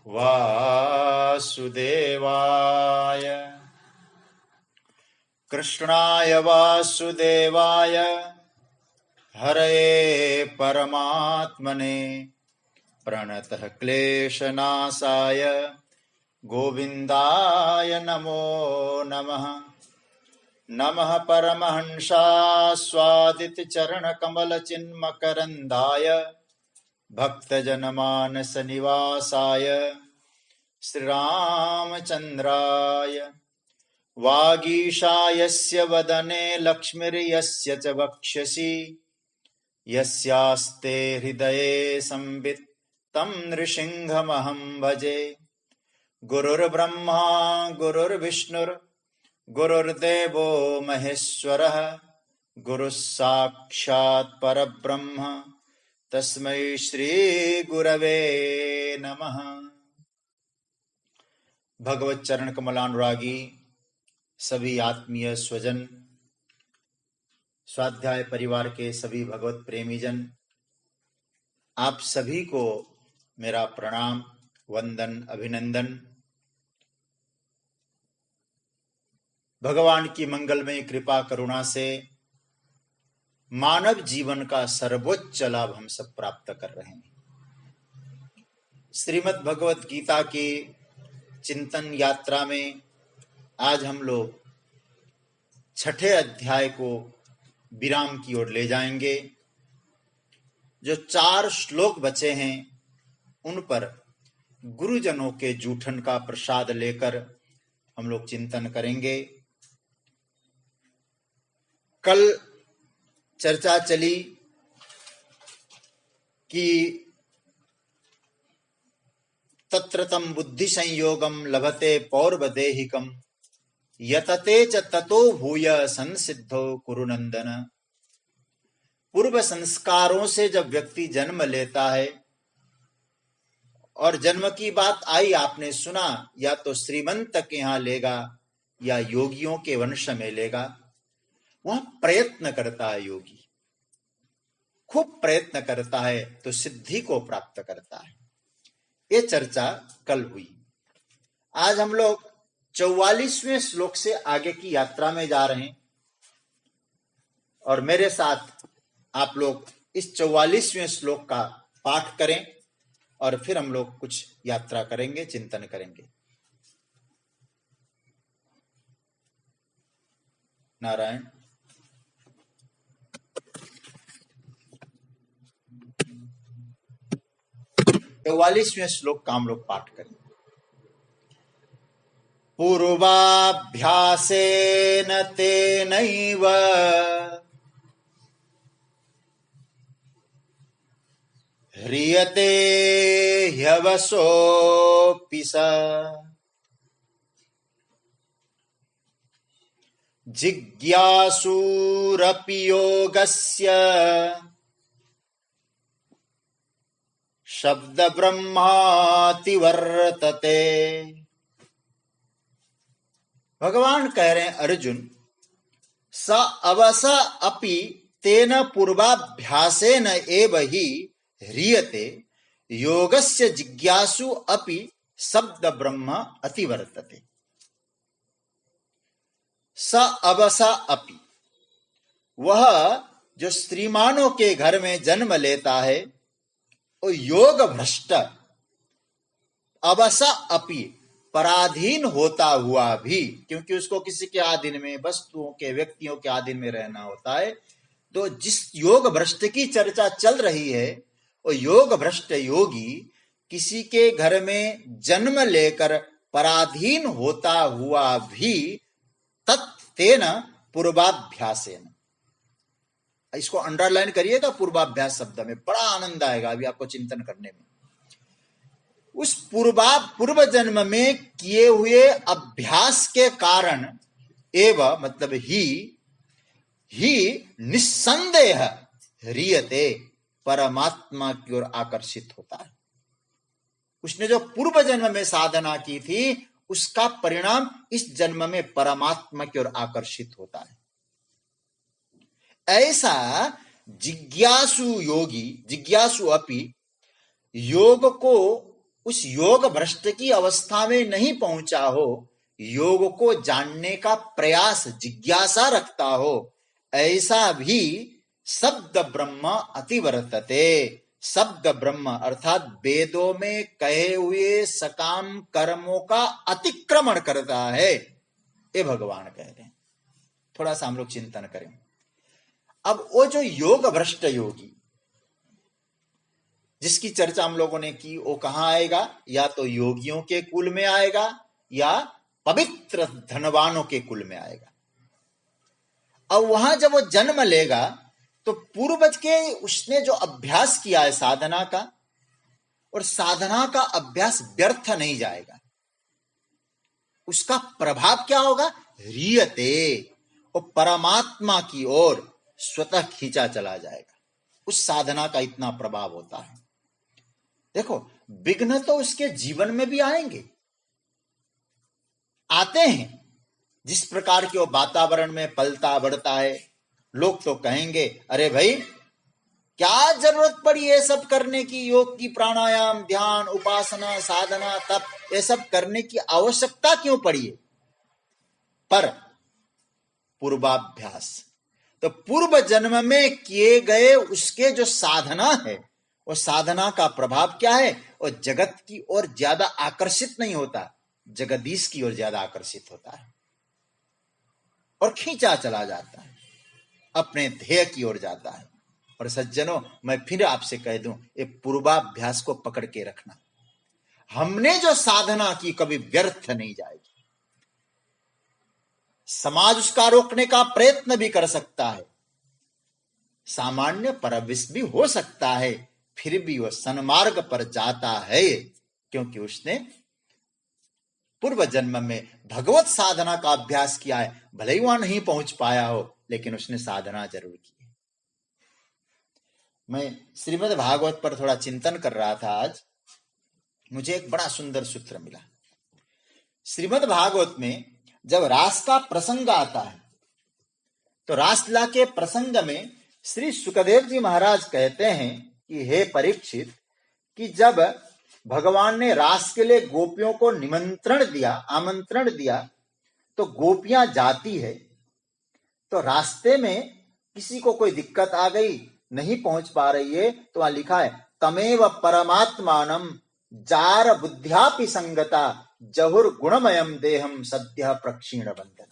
वासुदेवाय कृष्णाय वासुदेवाय हरये परमात्मने प्रणतः क्लेशनाशाय गोविन्दाय नमो नमः। नमः परमहंसास्वादितचरणकमलचिन्मकरन्दाय भक्तजनमानसनिवासाय श्रीरामचन्द्राय वागीशायस्य वदने लक्ष्मीर्यस्य च वक्षसि यस्यास्ते हृदये संवित् तं नृसिंहमहं भजे। गुरुर्ब्रह्मा गुरुर्विष्णुर् गुरुर्देवो महेश्वरः गुरुः साक्षात् परब्रह्म तस्मै श्री गुरवे नमः। भगवत चरण कमलानुरागी सभी आत्मीय स्वजन, स्वाध्याय परिवार के सभी भगवत प्रेमी जन, आप सभी को मेरा प्रणाम, वंदन, अभिनंदन। भगवान की मंगलमय कृपा करुणा से मानव जीवन का सर्वोच्च लाभ हम सब प्राप्त कर रहे हैं। श्रीमद् भगवत गीता की चिंतन यात्रा में आज हम लोग 6ठे अध्याय को विराम की ओर ले जाएंगे। जो 4 श्लोक बचे हैं उन पर गुरुजनों के जूठन का प्रसाद लेकर हम लोग चिंतन करेंगे। कल चर्चा चली कि तत्र तं बुद्धि संयोगम लभते पौर्वदेहिकम यतते च ततो भूय संसिद्धो कुरुनंदन। पूर्व संस्कारों से जब व्यक्ति जन्म लेता है और जन्म की बात आई, आपने सुना, या तो श्रीमंत के यहां लेगा या योगियों के वंश में लेगा। वह प्रयत्न करता है, योगी खूब प्रयत्न करता है तो सिद्धि को प्राप्त करता है। ये चर्चा कल हुई। आज हम लोग 44वें श्लोक से आगे की यात्रा में जा रहे हैं और मेरे साथ आप लोग इस 44वें श्लोक का पाठ करें और फिर हम लोग कुछ यात्रा करेंगे, चिंतन करेंगे। नारायण। चौवालीसवें श्लोक का हम लोग पाठ करें। पूर्वाभ्यासेन तेनैव ह्रियते ह्यवसोऽपि स जिज्ञासुरपि योगस्य शब्द ब्रह्माति वर्तते। भगवान कह रहे हैं, अर्जुन, स अवस अपि तेन पूर्वाभ्यासेन एव हि ह्रियते योगस्य जिज्ञासु अपि शब्द ब्रह्म अतिवर्तते। स अवस अपि, वह जो स्त्रीमानों के घर में जन्म लेता है वो योग भ्रष्ट, अवस अपि, पराधीन होता हुआ भी, क्योंकि उसको किसी के अधीन में, वस्तुओं के, व्यक्तियों के अधीन में रहना होता है। तो जिस योग भ्रष्ट की चर्चा चल रही है वो योग भ्रष्ट योगी किसी के घर में जन्म लेकर पराधीन होता हुआ भी तत्तेन पूर्वाभ्यासेन, इसको अंडरलाइन करिएगा, पूर्वाभ्यास शब्द में बड़ा आनंद आएगा अभी आपको चिंतन करने में। उस पूर्व जन्म में किए हुए अभ्यास के कारण एवं, मतलब ही निस्संदेह ह्रियते, परमात्मा की ओर आकर्षित होता है। उसने जो पूर्व जन्म में साधना की थी उसका परिणाम इस जन्म में परमात्मा की ओर आकर्षित होता है। ऐसा जिज्ञासु योगी, जिज्ञासु अपि, योग को उस योग भ्रष्ट की अवस्था में नहीं पहुंचा हो, योग को जानने का प्रयास जिज्ञासा रखता हो, ऐसा भी शब्द ब्रह्म अतिवर्तते। शब्द ब्रह्म अर्थात वेदों में कहे हुए सकाम कर्मों का अतिक्रमण करता है, ये भगवान कह रहे हैं। थोड़ा सा हम लोग चिंतन करें। अब वो जो योग भ्रष्ट योगी जिसकी चर्चा हम लोगों ने की, वो कहां आएगा? या तो योगियों के कुल में आएगा या पवित्र धनवानों के कुल में आएगा। अब वहां जब वो जन्म लेगा तो पूर्वज के उसने जो अभ्यास किया है साधना का, और साधना का अभ्यास व्यर्थ नहीं जाएगा। उसका प्रभाव क्या होगा? ह्रियते, वो परमात्मा की ओर स्वतः खींचा चला जाएगा। उस साधना का इतना प्रभाव होता है। देखो, विघ्न तो उसके जीवन में भी आएंगे, आते हैं। जिस प्रकार के वो वातावरण में पलता बढ़ता है, लोग तो कहेंगे अरे भाई क्या जरूरत पड़ी ये सब करने की, योग की, प्राणायाम, ध्यान, उपासना, साधना, तप, ये सब करने की आवश्यकता क्यों पड़ी है? पर पूर्वाभ्यास, तो पूर्व जन्म में किए गए उसके जो साधना है, वो साधना का प्रभाव क्या है? वो जगत की ओर ज्यादा आकर्षित नहीं होता, जगदीश की ओर ज्यादा आकर्षित होता है और खींचा चला जाता है, अपने ध्येय की ओर जाता है। और सज्जनों, मैं फिर आपसे कह दूं, ये पूर्वाभ्यास को पकड़ के रखना। हमने जो साधना की कभी व्यर्थ नहीं जाएगी। समाज उसका रोकने का प्रयत्न भी कर सकता है, सामान्य परविश भी हो सकता है, फिर भी वह सन्मार्ग पर जाता है, क्योंकि उसने पूर्व जन्म में भगवत साधना का अभ्यास किया है। भले ही वहां नहीं पहुंच पाया हो, लेकिन उसने साधना जरूर की है। मैं श्रीमद् भागवत पर थोड़ा चिंतन कर रहा था आज, मुझे एक बड़ा सुंदर सूत्र मिला। श्रीमद् भागवत में जब रास का प्रसंग आता है, तो रासलीला के प्रसंग में श्री सुखदेव जी महाराज कहते हैं कि हे परीक्षित, कि जब भगवान ने रास के लिए गोपियों को आमंत्रण दिया, तो गोपियां जाती है, तो रास्ते में किसी को कोई दिक्कत आ गई, नहीं पहुंच पा रही है, तो वहां लिखा है तमेव परमात्मानम जार बुद्ध्यापि संगता जहुर गुणमयम देहम सद्य प्रक्षीण बंधन।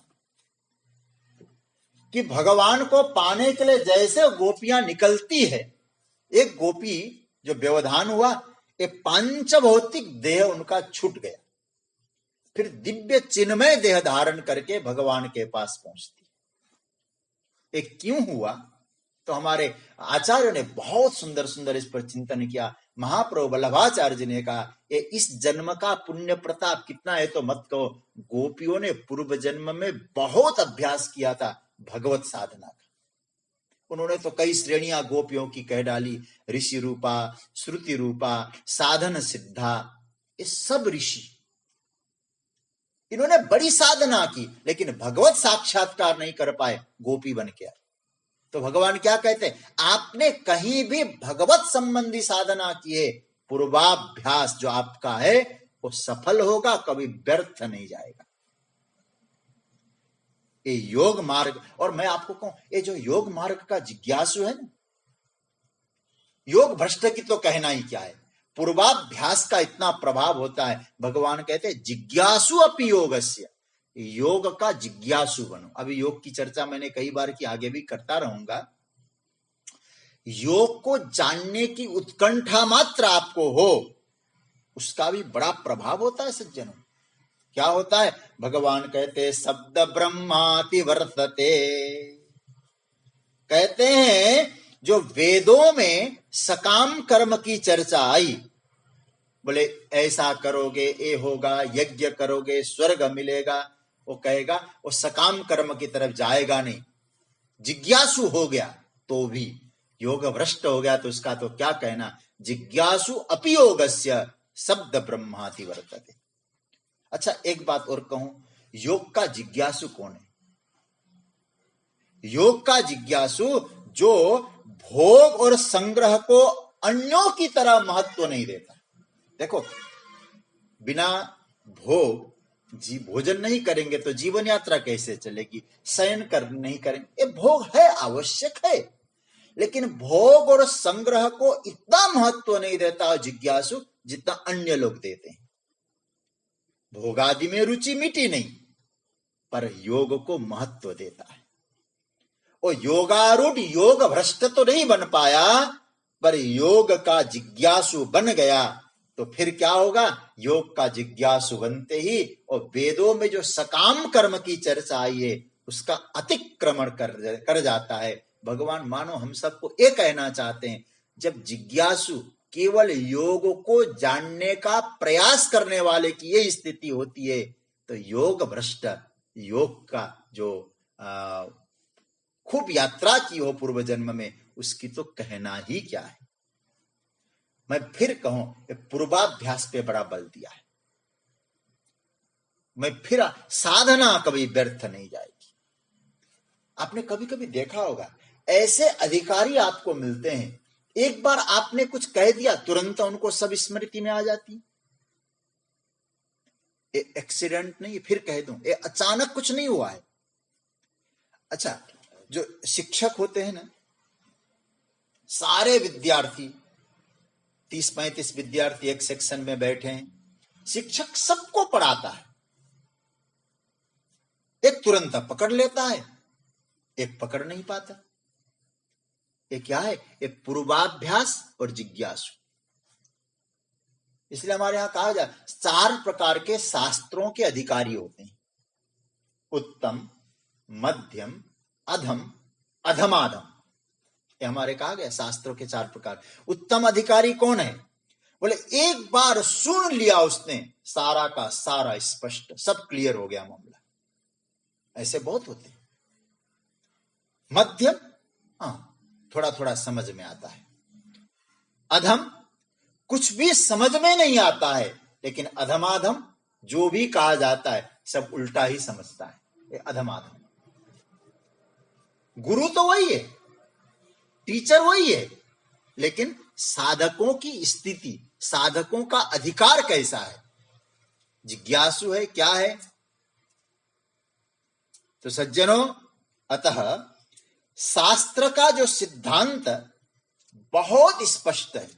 कि भगवान को पाने के लिए जैसे गोपियां निकलती है, एक गोपी जो व्यवधान हुआ, एक पांचभौतिक देह उनका छूट गया, फिर दिव्य चिन्मय देह धारण करके भगवान के पास पहुंचती। एक क्यों हुआ? तो हमारे आचार्य ने बहुत सुंदर सुंदर इस पर चिंतन किया। महाप्रभु वल्लभाचार्य जी ने कहा, ये इस जन्म का पुण्य प्रताप कितना है तो मत कहो। गोपियों ने पूर्व जन्म में बहुत अभ्यास किया था भगवत साधना का। उन्होंने तो कई श्रेणियां गोपियों की कह डाली, ऋषि रूपा, श्रुति रूपा, साधन सिद्धा, ये सब ऋषि। इन्होंने बड़ी साधना की, लेकिन भगवत साक्षात्कार नहीं कर पाए, गोपी बन के आए। तो भगवान क्या कहते हैं? आपने कहीं भी भगवत संबंधी साधना की है, पूर्वाभ्यास जो आपका है वो सफल होगा, कभी व्यर्थ नहीं जाएगा। ये योग मार्ग, और मैं आपको कहूं, ये जो योग मार्ग का जिज्ञासु है ना, योग भ्रष्ट की तो कहना ही क्या है, पूर्वाभ्यास का इतना प्रभाव होता है। भगवान कहते हैं जिज्ञासु अपि योगस्य, योग का जिज्ञासु बनो। अभी योग की चर्चा मैंने कई बार की, आगे भी करता रहूंगा। योग को जानने की उत्कंठा मात्र आपको हो, उसका भी बड़ा प्रभाव होता है सज्जनों। क्या होता है? भगवान कहते शब्द ब्रह्माति वर्तते, कहते हैं जो वेदों में सकाम कर्म की चर्चा आई, बोले ऐसा करोगे ये होगा, यज्ञ करोगे स्वर्ग मिलेगा, वो कहेगा वो सकाम कर्म की तरफ जाएगा नहीं। जिज्ञासु हो गया तो भी, योग भ्रष्ट हो गया तो उसका तो क्या कहना। जिज्ञासु अपि योगस्य शब्द ब्रह्माति वर्तते। अच्छा, एक बात और कहूं, योग का जिज्ञासु कौन है? योग का जिज्ञासु जो भोग और संग्रह को अन्यों की तरह महत्व नहीं देता। देखो, बिना भोग भोजन नहीं करेंगे तो जीवन यात्रा कैसे चलेगी, शयन कर नहीं करेंगे। ये भोग है, आवश्यक है, लेकिन भोग और संग्रह को इतना महत्व नहीं देता जिज्ञासु जितना अन्य लोग देते हैं। भोग आदि में रुचि मिटी नहीं, पर योग को महत्व देता है। और योगारूढ़ योग भ्रष्ट तो नहीं बन पाया, पर योग का जिज्ञासु बन गया तो फिर क्या होगा, योग का जिज्ञासु बनते ही और वेदों में जो सकाम कर्म की चर्चा आई है उसका अतिक्रमण कर जाता है। भगवान मानो हम सबको ये कहना चाहते हैं, जब जिज्ञासु केवल योग को जानने का प्रयास करने वाले की ये स्थिति होती है तो योग भ्रष्ट, योग का जो खूब यात्रा की हो पूर्व जन्म में, उसकी तो कहना ही क्या है। मैं फिर कहूं, पूर्वाभ्यास पे बड़ा बल दिया है। मैं फिर साधना कभी व्यर्थ नहीं जाएगी। आपने कभी कभी देखा होगा, ऐसे अधिकारी आपको मिलते हैं, एक बार आपने कुछ कह दिया तुरंत उनको सब स्मृति में आ जाती। ये एक्सीडेंट नहीं, फिर कह दूं, ये अचानक कुछ नहीं हुआ है। अच्छा, जो शिक्षक होते हैं ना, सारे विद्यार्थी 30-35 विद्यार्थी एक सेक्शन में बैठे हैं, शिक्षक सबको पढ़ाता है, एक तुरंत पकड़ लेता है, एक पकड़ नहीं पाता। ये क्या है, एक पूर्वाभ्यास और जिज्ञासु। इसलिए हमारे यहां कहा जाए 4 प्रकार के शास्त्रों के अधिकारी होते हैं, उत्तम, मध्यम, अधम, अधमाधम। ये हमारे कहा गया शास्त्रों के 4 प्रकार। उत्तम अधिकारी कौन है, बोले एक बार सुन लिया उसने सारा का सारा स्पष्ट, सब क्लियर हो गया मामला। ऐसे बहुत होते हैं। मध्यम, हाँ थोड़ा थोड़ा समझ में आता है। अधम, कुछ भी समझ में नहीं आता है, लेकिन अधमाधम जो भी कहा जाता है सब उल्टा ही समझता है, ये अधमाधम। गुरु तो वही है, टीचर वही है, लेकिन साधकों की स्थिति, साधकों का अधिकार कैसा है, जिज्ञासु है, क्या है। तो सज्जनों, अतः शास्त्र का जो सिद्धांत बहुत स्पष्ट है,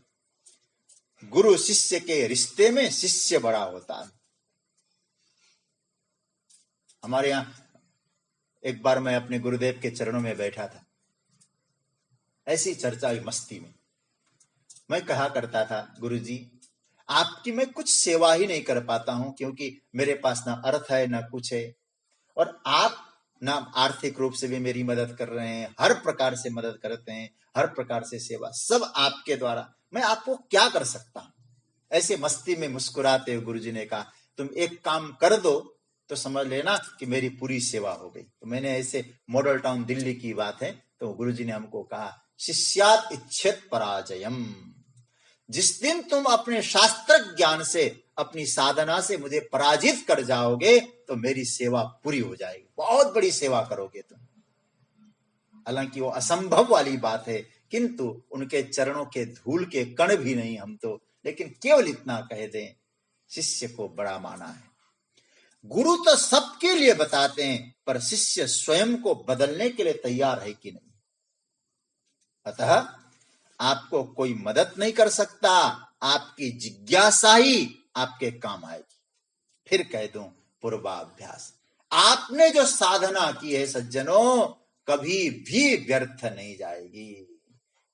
गुरु शिष्य के रिश्ते में शिष्य बड़ा होता है। हमारे यहां एक बार मैं अपने गुरुदेव के चरणों में बैठा था, ऐसी चर्चा हुई मस्ती में। मैं कहा करता था, गुरुजी आपकी मैं कुछ सेवा ही नहीं कर पाता हूं, क्योंकि मेरे पास ना अर्थ है ना कुछ है, और आप ना आर्थिक रूप से भी मेरी मदद कर रहे हैं, हर प्रकार से मदद करते हैं, हर प्रकार से सेवा सब आपके द्वारा, मैं आपको क्या कर सकता हूं। ऐसे मस्ती में मुस्कुराते हुए गुरुजी ने कहा, तुम एक काम कर दो तो समझ लेना कि मेरी पूरी सेवा हो गई। तो मैंने, ऐसे मॉडल टाउन दिल्ली की बात है, तो गुरुजी ने हमको कहा, शिष्यात इच्छेत पराजयम, जिस दिन तुम अपने शास्त्र ज्ञान से, अपनी साधना से मुझे पराजित कर जाओगे तो मेरी सेवा पूरी हो जाएगी, बहुत बड़ी सेवा करोगे तुम। हालांकि वो असंभव वाली बात है, किंतु उनके चरणों के धूल के कण भी नहीं हम तो, लेकिन केवल इतना कह दें, शिष्य को बड़ा माना है। गुरु तो सबके लिए बताते हैं, पर शिष्य स्वयं को बदलने के लिए तैयार है कि नहीं। अतः आपको कोई मदद नहीं कर सकता, आपकी जिज्ञासा ही आपके काम आएगी। फिर कह दूं, पूर्वाभ्यास। आपने जो साधना की है सज्जनों, कभी भी व्यर्थ नहीं जाएगी।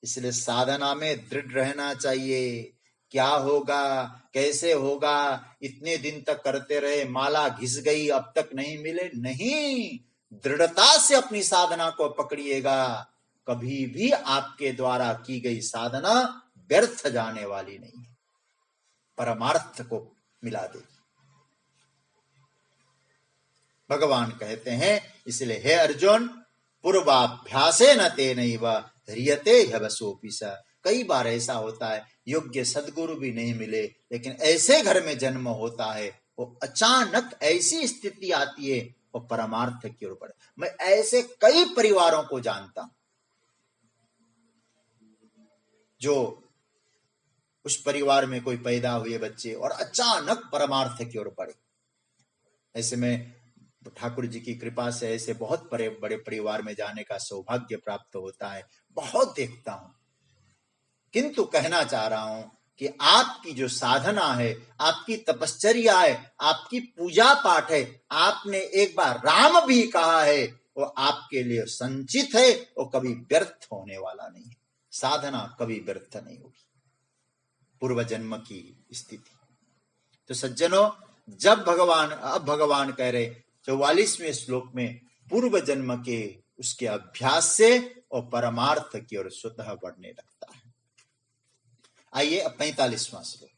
इसलिए साधना में दृढ़ रहना चाहिए। क्या होगा, कैसे होगा, इतने दिन तक करते रहे, माला घिस गई अब तक नहीं मिले, नहीं, दृढ़ता से अपनी साधना को पकड़िएगा। कभी भी आपके द्वारा की गई साधना व्यर्थ जाने वाली नहीं है, परमार्थ को मिला देगी। भगवान कहते हैं, इसलिए हे अर्जुन, पूर्वाभ्यासे न तेनैव ह्रियते ह्यवसोऽपि स। कई बार ऐसा होता है, योग्य सदगुरु भी नहीं मिले, लेकिन ऐसे घर में जन्म होता है, वो अचानक ऐसी स्थिति आती है, वो परमार्थ की ओर बढ़े। मैं ऐसे कई परिवारों को जानता हूं जो उस परिवार में कोई पैदा हुए बच्चे और अचानक परमार्थ की ओर बढ़े। ऐसे में ठाकुर जी की कृपा से ऐसे बहुत बड़े बड़े परिवार में जाने का सौभाग्य प्राप्त होता है, बहुत देखता हूं। किंतु कहना चाह रहा हूं कि आपकी जो साधना है, आपकी तपश्चर्या है, आपकी पूजा पाठ है, आपने एक बार राम भी कहा है, वो आपके लिए संचित है, वो कभी व्यर्थ होने वाला नहीं है। साधना कभी व्यर्थ नहीं होगी, पूर्व जन्म की स्थिति। तो सज्जनों, जब अब भगवान कह रहे 44वें श्लोक में पूर्व जन्म के उसके अभ्यास से और परमार्थ की ओर स्वतः बढ़ने लगता है। आइए अब 45वां श्लोक।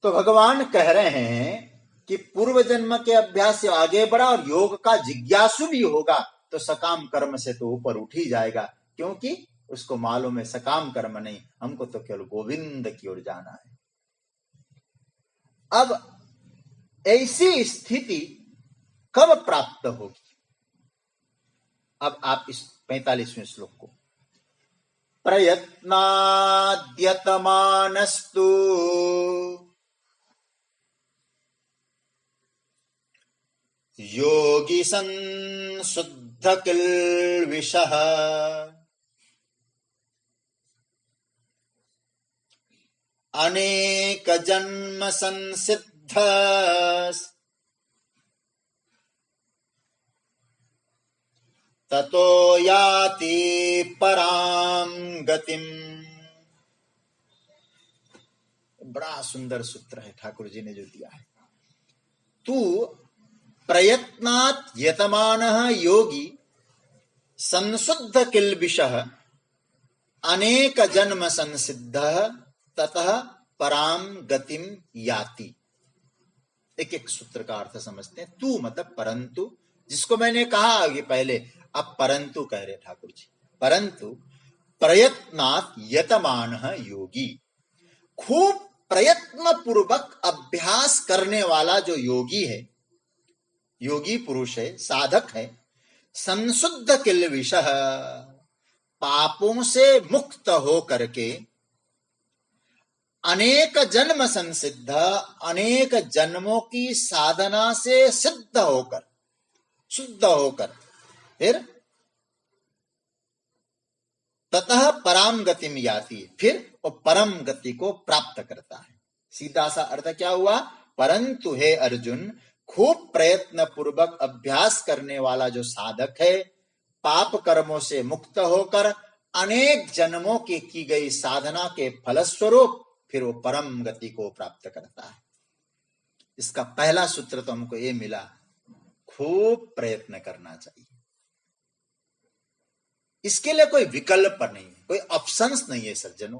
तो भगवान कह रहे हैं कि पूर्व जन्म के अभ्यास से आगे बढ़ा और योग का जिज्ञासु भी होगा तो सकाम कर्म से तो ऊपर उठ ही जाएगा, क्योंकि उसको मालूम है सकाम कर्म नहीं, हमको तो केवल गोविंद की ओर जाना है। अब ऐसी स्थिति कब प्राप्त होगी? अब आप इस 45वें श्लोक को, प्रयत्नाद्यतमानस्तु योगी संशुद्ध किल्बिषः अनेक जन्म संसिद्ध ततो याति पराम गतिम। बड़ा सुंदर सूत्र है ठाकुर जी ने जो दिया है। तू प्रयत्नात् यतमानः योगी संशुद्ध किल्बिषः अनेक जन्म संसिद्धः ततः पराम गतिम याति। एक एक सूत्र का अर्थ समझते हैं। तू मतलब परंतु, जिसको मैंने कहा आगे पहले, अब परंतु कह रहे ठाकुर जी। परंतु प्रयत्नात् यतमानः योगी, खूब प्रयत्न पूर्वक अभ्यास करने वाला जो योगी है, योगी पुरुष है, साधक है, संशुद्ध किल्बिषः, पापों से मुक्त हो करके, अनेक जन्म संसिद्ध, अनेक जन्मों की साधना से सिद्ध होकर, शुद्ध होकर, फिर ततः परम गतिम याति, फिर वो परम गति को प्राप्त करता है। सीधा सा अर्थ क्या हुआ? परंतु हे अर्जुन, खूब प्रयत्न पूर्वक अभ्यास करने वाला जो साधक है, पाप कर्मों से मुक्त होकर अनेक जन्मों की गई साधना के फलस्वरूप फिर वो परम गति को प्राप्त करता है। इसका पहला सूत्र तो हमको ये मिला, खूब प्रयत्न करना चाहिए। इसके लिए कोई विकल्प नहीं है, कोई ऑप्शंस नहीं है सज्जनों।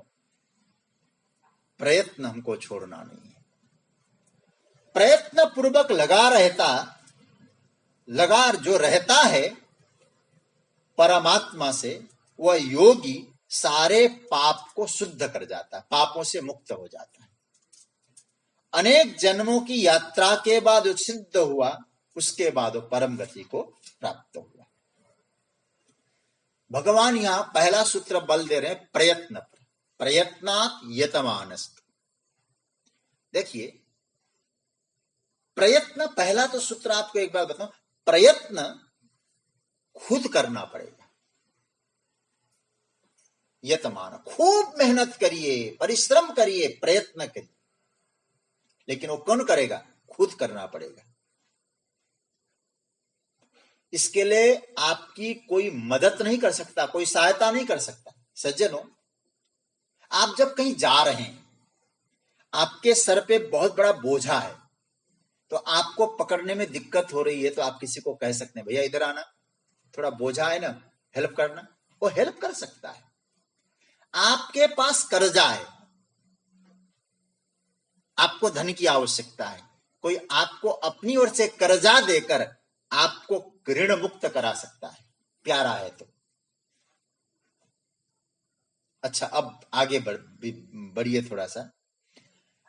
प्रयत्न हमको छोड़ना नहीं है। प्रयत्न पूर्वक लगा जो रहता है परमात्मा से, वह योगी सारे पाप को शुद्ध कर जाता है, पापों से मुक्त हो जाता है। अनेक जन्मों की यात्रा के बाद जो सिद्ध हुआ, उसके बाद वो परम गति को प्राप्त हुआ। भगवान यहां पहला सूत्र बल दे रहे हैं प्रयत्न पर, प्रयत्नात् यतमानस्तु। देखिए, प्रयत्न, पहला तो सूत्र आपको एक बात बताऊं, प्रयत्न खुद करना पड़ेगा। यतमान, खूब मेहनत करिए, परिश्रम करिए, प्रयत्न करिए, लेकिन वो कौन करेगा? खुद करना पड़ेगा। इसके लिए आपकी कोई मदद नहीं कर सकता, कोई सहायता नहीं कर सकता। सज्जनों, आप जब कहीं जा रहे हैं, आपके सर पे बहुत बड़ा बोझा है, तो आपको पकड़ने में दिक्कत हो रही है, तो आप किसी को कह सकते हैं, भैया इधर आना, थोड़ा बोझा है ना, हेल्प करना। वो हेल्प कर सकता है। आपके पास कर्जा है, आपको धन की आवश्यकता है, कोई आपको अपनी ओर से कर्जा देकर आपको ऋण मुक्त करा सकता है, प्यारा है तो। अच्छा, अब आगे बढ़िए थोड़ा सा।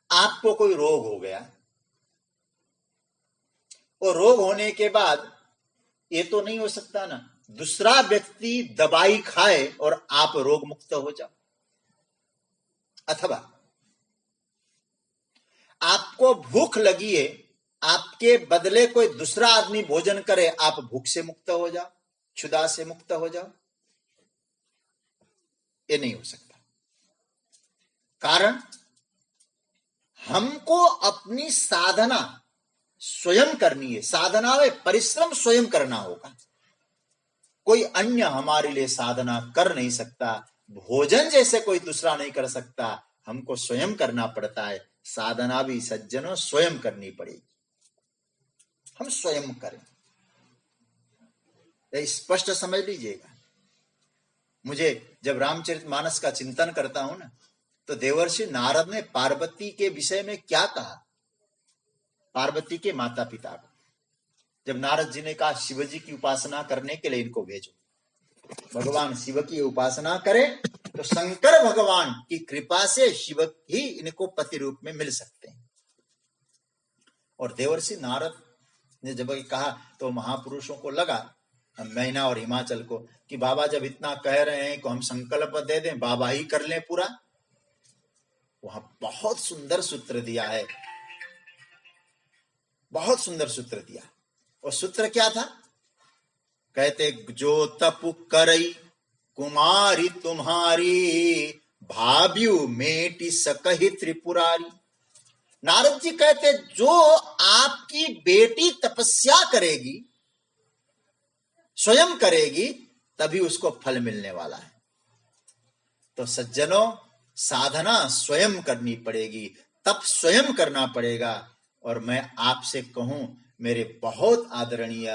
आपको कोई रोग हो गया, और रोग होने के बाद ये तो नहीं हो सकता ना, दूसरा व्यक्ति दवाई खाए और आप रोग मुक्त हो जाओ। अथवा आपको भूख लगी है, आपके बदले कोई दूसरा आदमी भोजन करे, आप भूख से मुक्त हो जाओ, क्षुधा से मुक्त हो जाओ, ये नहीं हो सकता। कारण हमको अपनी साधना स्वयं करनी है। साधना में परिश्रम स्वयं करना होगा, कोई अन्य हमारे लिए साधना कर नहीं सकता। भोजन जैसे कोई दूसरा नहीं कर सकता, हमको स्वयं करना पड़ता है। साधना भी सज्जनों स्वयं करनी पड़ेगी, हम स्वयं करें, स्पष्ट समझ लीजिएगा। मुझे जब रामचरितमानस का चिंतन करता हूं ना, तो देवर्षि नारद ने पार्वती के विषय में क्या कहा, पार्वती के माता पिता को, जब नारद जी ने कहा शिवजी की उपासना करने के लिए इनको भेजो, भगवान शिव की उपासना करें तो शंकर भगवान की कृपा से शिव ही इनको पति रूप में मिल सकते हैं। और देवर्षि नारद ने जब कहा तो महापुरुषों को लगा, मैना और हिमाचल को, कि बाबा जब इतना कह रहे हैं तो हम संकल्प दे दें, बाबा ही कर लें पूरा। वहां बहुत सुंदर सूत्र दिया है, बहुत सुंदर सूत्र दिया। और सूत्र क्या था? कहते जो तप करई कुमारी तुम्हारी, भाव्यु मेटी सकहि त्रिपुरारी। नारद जी कहते जो आपकी बेटी तपस्या करेगी, स्वयं करेगी, तभी उसको फल मिलने वाला है। तो सज्जनों, साधना स्वयं करनी पड़ेगी, तप स्वयं करना पड़ेगा। और मैं आपसे कहूं, मेरे बहुत आदरणीय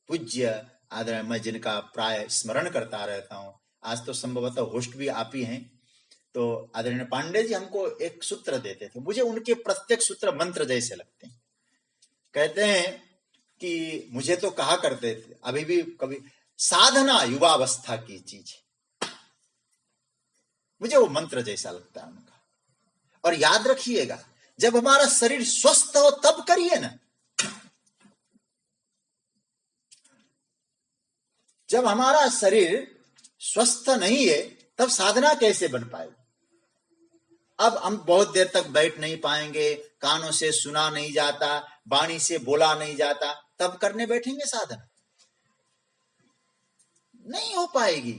पूज्य आदरणीय, मैं जिनका प्राय स्मरण करता रहता हूं, आज तो संभवतः होस्ट भी आप ही हैं, तो आदरणीय पांडे जी हमको एक सूत्र देते थे, मुझे उनके प्रत्येक सूत्र मंत्र जैसे लगते हैं। कहते हैं कि मुझे तो कहा करते थे, अभी भी कभी, साधना युवावस्था की चीज है, मुझे वो मंत्र जैसा लगता है उनका। और याद रखिएगा, जब हमारा शरीर स्वस्थ हो तब करिए ना, जब हमारा शरीर स्वस्थ नहीं है तब साधना कैसे बन पाएगी? अब हम बहुत देर तक बैठ नहीं पाएंगे, कानों से सुना नहीं जाता, वाणी से बोला नहीं जाता, तब करने बैठेंगे साधना, नहीं हो पाएगी।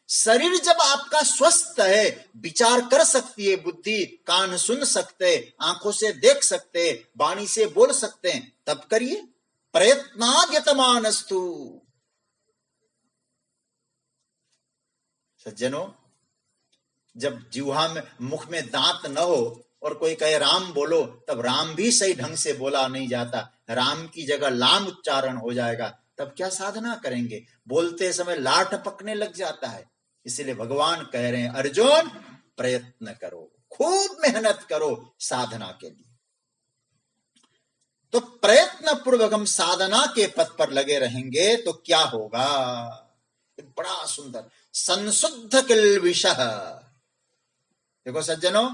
शरीर जब आपका स्वस्थ है, विचार कर सकती है बुद्धि, कान सुन सकते, आंखों से देख सकते, वाणी से बोल सकते हैं, तब करिए। प्रयत्नाद्यतमानस्तु। सज्जनों, जब जिह्वा में, मुख में दांत न हो और कोई कहे राम बोलो, तब राम भी सही ढंग से बोला नहीं जाता, राम की जगह लाम उच्चारण हो जाएगा, तब क्या साधना करेंगे? बोलते समय लाठ पकने लग जाता है। इसलिए भगवान कह रहे हैं, अर्जुन प्रयत्न करो, खूब मेहनत करो साधना के लिए। तो प्रयत्न पूर्वक हम साधना के पथ पर लगे रहेंगे तो क्या होगा? बड़ा सुंदर, संशुद्ध किल्बिषः। देखो सज्जनों,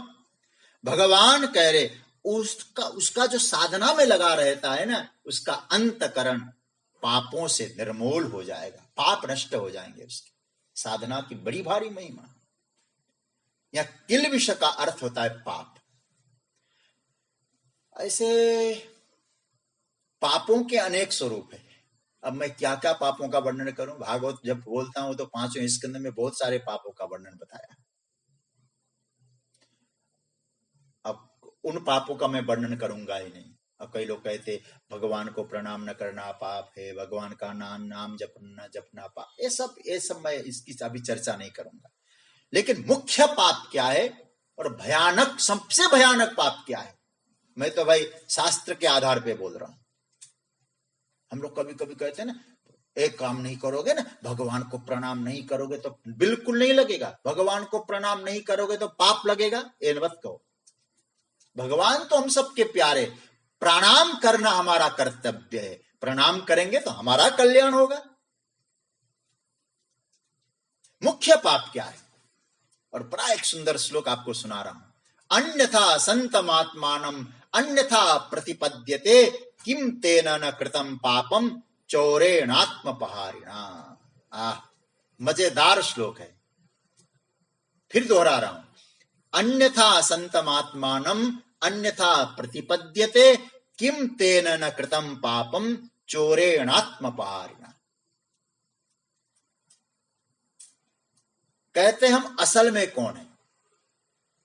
भगवान कह रहे उसका जो साधना में लगा रहता है ना, उसका अंतकरण पापों से निर्मूल हो जाएगा, पाप नष्ट हो जाएंगे उसके। साधना की बड़ी भारी महिमा। या किल्बिष का अर्थ होता है पाप। ऐसे पापों के अनेक स्वरूप है। अब मैं क्या क्या पापों का वर्णन करूं? भागवत जब बोलता हूं तो 5वें स्कंद में बहुत सारे पापों का वर्णन बताया। अब उन पापों का मैं वर्णन करूंगा ही नहीं। अब कई लोग कहते भगवान को प्रणाम न करना पाप है, भगवान का नाम जपना पाप, ये सब मैं इसकी अभी चर्चा नहीं करूंगा। लेकिन मुख्य पाप क्या है और भयानक, सबसे भयानक पाप क्या है, मैं तो भाई शास्त्र के आधार पे बोल रहा हूं। हम लोग कभी कभी कहते हैं ना, एक काम नहीं करोगे ना, भगवान को प्रणाम नहीं करोगे तो बिल्कुल नहीं लगेगा, भगवान को प्रणाम नहीं करोगे तो पाप लगेगा, ये मत कहो। भगवान तो हम सबके प्यारे, प्रणाम करना हमारा कर्तव्य है, प्रणाम करेंगे तो हमारा कल्याण होगा। मुख्य पाप क्या है? और बड़ा एक सुंदर श्लोक आपको सुना रहा हूं। अन्यथा संतमात्मानम अन्यथा प्रतिपद्यते किम तेन न कृतम पापम चौरेणात्मपहारिणा। मजेदार श्लोक है, फिर दोहरा रहा हूं। अन्यथा संतमात्मानम अन्यथा प्रतिपद्यते किम तेन न कृतम पापम चोरेणात्मपहारिणा। कहते हम असल में कौन है?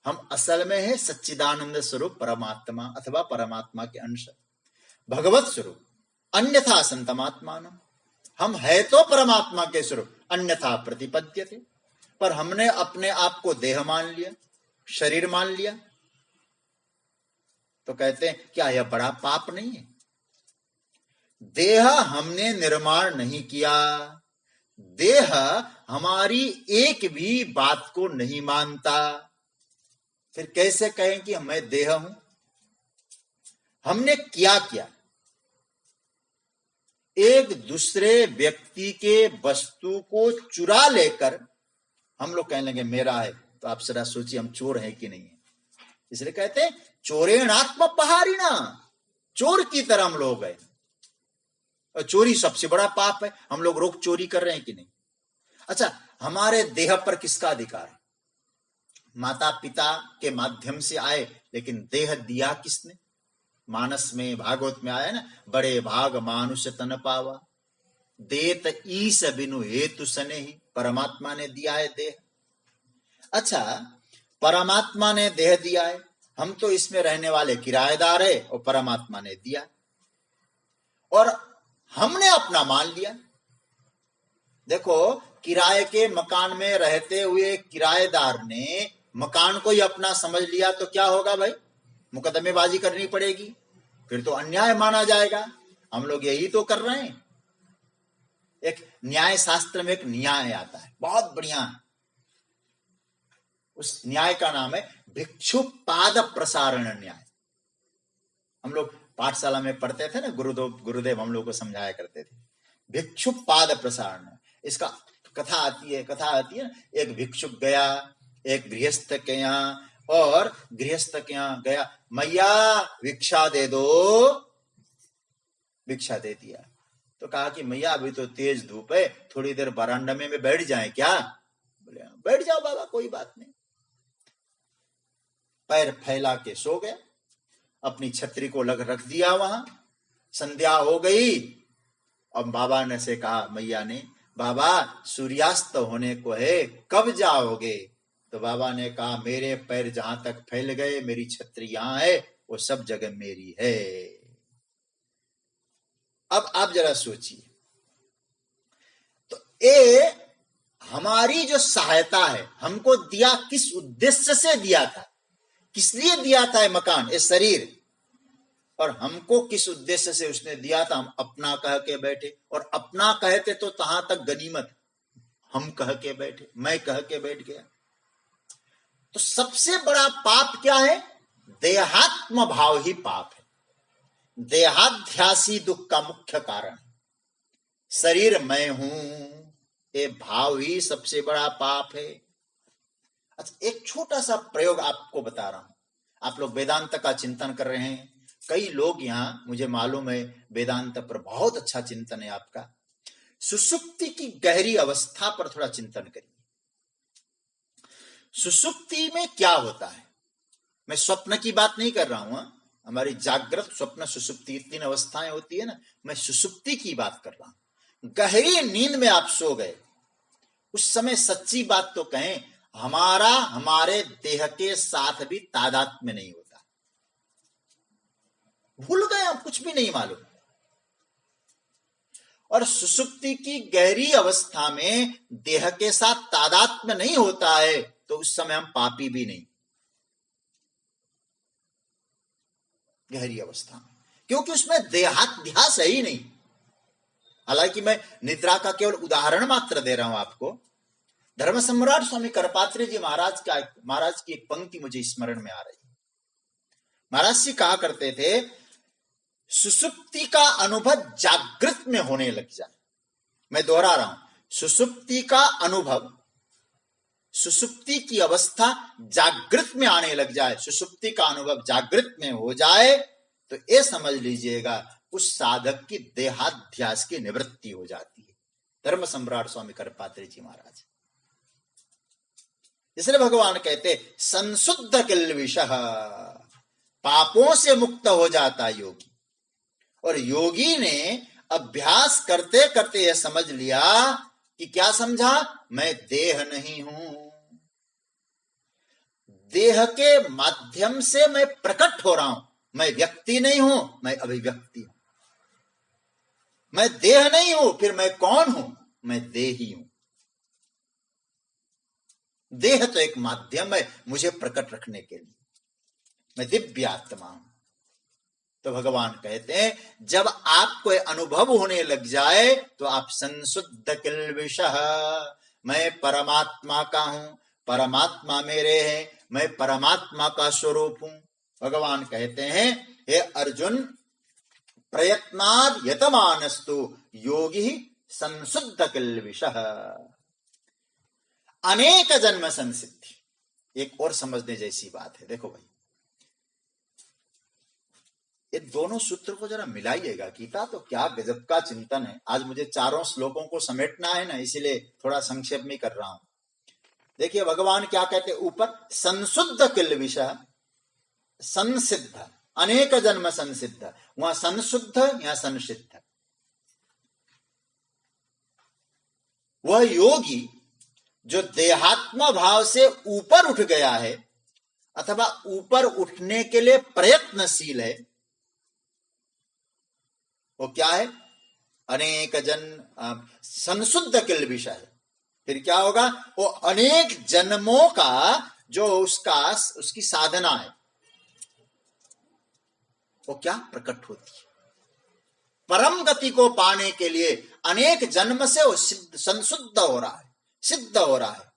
हम असल में है सच्चिदानंद स्वरूप परमात्मा अथवा परमात्मा के अंश, भगवत स्वरूप। अन्यथा संतमात्मान, हम है तो परमात्मा के स्वरूप, अन्यथा प्रतिपद्यते, पर हमने अपने आप को देह मान लिया, शरीर मान लिया। तो कहते हैं क्या यह बड़ा पाप नहीं है? देह हमने निर्माण नहीं किया, देह हमारी एक भी बात को नहीं मानता, फिर कैसे कहें कि मैं देह हूं? हमने क्या किया? एक दूसरे व्यक्ति के वस्तु को चुरा लेकर हम लोग कहने लगे मेरा है, तो आप जरा सोचिए हम चोर हैं कि नहीं है। इसलिए कहते हैं चोरेणात्मपहारिणा, चोर की तरह हम लोग हैं। और चोरी सबसे बड़ा पाप है। हम लोग रोज चोरी कर रहे हैं कि नहीं? अच्छा, हमारे देह पर किसका अधिकार है? माता पिता के माध्यम से आए, लेकिन देह दिया किसने? मानस में, भागवत में आया ना, बड़े भाग मानुष तन पावा, देत ईस बिनु हेतु सने ही। परमात्मा ने दिया है देह। अच्छा, परमात्मा ने देह दिया है, हम तो इसमें रहने वाले किराएदार है, और परमात्मा ने दिया और हमने अपना मान लिया। देखो, किराए के मकान में रहते हुए किराएदार ने मकान को ही अपना समझ लिया तो क्या होगा भाई? मुकदमेबाजी करनी पड़ेगी, फिर तो अन्याय माना जाएगा। हम लोग यही तो कर रहे हैं। एक न्याय शास्त्र में एक न्याय आता है, बहुत बढ़िया। उस न्याय का नाम है भिक्षु पाद प्रसारण न्याय। हम लोग पाठशाला में पढ़ते थे ना, गुरुदेव हम लोग को समझाया करते थे, भिक्षु पाद प्रसारण। इसका कथा आती है, एक भिक्षुक गया एक गृहस्थ के यहाँ, और गृहस्थ के यहाँ गया, मैया भिक्षा दे दो। भिक्षा दे दिया तो कहा कि मैया अभी तो तेज धूप है, थोड़ी देर बरामदा में बैठ जाए क्या? बोले बैठ जाओ बाबा, कोई बात नहीं। पैर फैला के सो गया, अपनी छतरी को रख दिया वहां। संध्या हो गई, अब बाबा ने से कहा, मैया ने, बाबा सूर्यास्त होने को है, कब जाओगे? तो बाबा ने कहा, मेरे पैर जहां तक फैल गए, मेरी छतरी यहां है, वो सब जगह मेरी है। अब आप जरा सोचिए, तो ये हमारी जो सहायता है, हमको दिया किस उद्देश्य से दिया था? किस लिए दिया था मकान, ये शरीर? और हमको किस उद्देश्य से उसने दिया था? हम अपना कह के बैठे, और अपना कहते तो तहां तक गनीमत, हम कह के बैठे, मैं कह के बैठ गया। तो सबसे बड़ा पाप क्या है? देहात्म भाव ही पाप है। देहाध्यासी दुख का मुख्य कारण, शरीर मैं हूं, ये भाव ही सबसे बड़ा पाप है। अच्छा, एक छोटा सा प्रयोग आपको बता रहा हूं। आप लोग वेदांत का चिंतन कर रहे हैं, कई लोग यहां, मुझे मालूम है वेदांत पर बहुत अच्छा चिंतन है आपका। सुषुप्ति की गहरी अवस्था पर थोड़ा चिंतन करिए। सुषुप्ति में क्या होता है? मैं स्वप्न की बात नहीं कर रहा हूं, हमारी जागृत, स्वप्न, सुषुप्ति, 3 अवस्थाएं होती है ना, मैं सुषुप्ति की बात कर रहा हूं। गहरी नींद में आप सो गए, उस समय सच्ची बात तो कहें, हमारा हमारे देह के साथ भी तादात्म्य नहीं होता। भूल गए, हम कुछ भी नहीं मालूम। और सुषुप्ति की गहरी अवस्था में देह के साथ तादात्म्य नहीं होता है, तो उस समय हम पापी भी नहीं, गहरी अवस्था में, क्योंकि उसमें देहाध्यास है ही नहीं। हालांकि मैं निद्रा का केवल उदाहरण मात्र दे रहा हूं आपको। धर्म सम्राट स्वामी करपात्री जी महाराज की एक पंक्ति मुझे स्मरण में आ रही है। महाराज जी कहा करते थे, सुषुप्ति का अनुभव जागृत में होने लग जाए। मैं दोहरा रहा हूं, सुषुप्ति का अनुभव, सुषुप्ति की अवस्था जागृत में आने लग जाए, सुषुप्ति का अनुभव जागृत में हो जाए, तो ये समझ लीजिएगा उस साधक की देहाध्यास की निवृत्ति हो जाती है। धर्म सम्राट स्वामी करपात्री जी महाराज। इसलिए भगवान कहते संशुद्ध किल्बिषः, पापों से मुक्त हो जाता योगी। और योगी ने अभ्यास करते करते यह समझ लिया कि क्या समझा, मैं देह नहीं हूं, देह के माध्यम से मैं प्रकट हो रहा हूं, मैं व्यक्ति नहीं हूं, मैं अभिव्यक्ति हूं। मैं देह नहीं हूं, फिर मैं कौन हूं, मैं देही हूं। देह तो एक माध्यम है मुझे प्रकट रखने के लिए, मैं दिव्य आत्मा हूं। तो भगवान कहते हैं जब आपको अनुभव होने लग जाए तो आप संशुद्ध किल्बिषः, मैं परमात्मा का हूं, परमात्मा मेरे है, मैं परमात्मा का स्वरूप हूं। भगवान कहते हैं हे अर्जुन, प्रयत्नाद् यतमानस्तु योगी संशुद्ध किल्बिषः, अनेक जन्म संसिद्धि। एक और समझने जैसी बात है, देखो भाई, ये दोनों सूत्र को जरा मिलाइएगा। गीता तो क्या गजब का चिंतन है। आज मुझे चारों श्लोकों को समेटना है ना, इसीलिए थोड़ा संक्षेप में कर रहा हूं। देखिए भगवान क्या कहते, ऊपर संशुद्ध किल्बिषः, संसिद्ध, अनेक जन्म संसिद्ध, वहां संशुद्ध, यहां संसिद्ध। वह योगी जो देहात्म भाव से ऊपर उठ गया है अथवा ऊपर उठने के लिए प्रयत्नशील है, वो क्या है, अनेक जन्म संशुद्ध किल्बिषः है। फिर क्या होगा, वो अनेक जन्मों का जो उसकी साधना है वो क्या प्रकट होती है। परम गति को पाने के लिए अनेक जन्म से वो संशुद्ध हो रहा है, सिद्ध हो रहा है।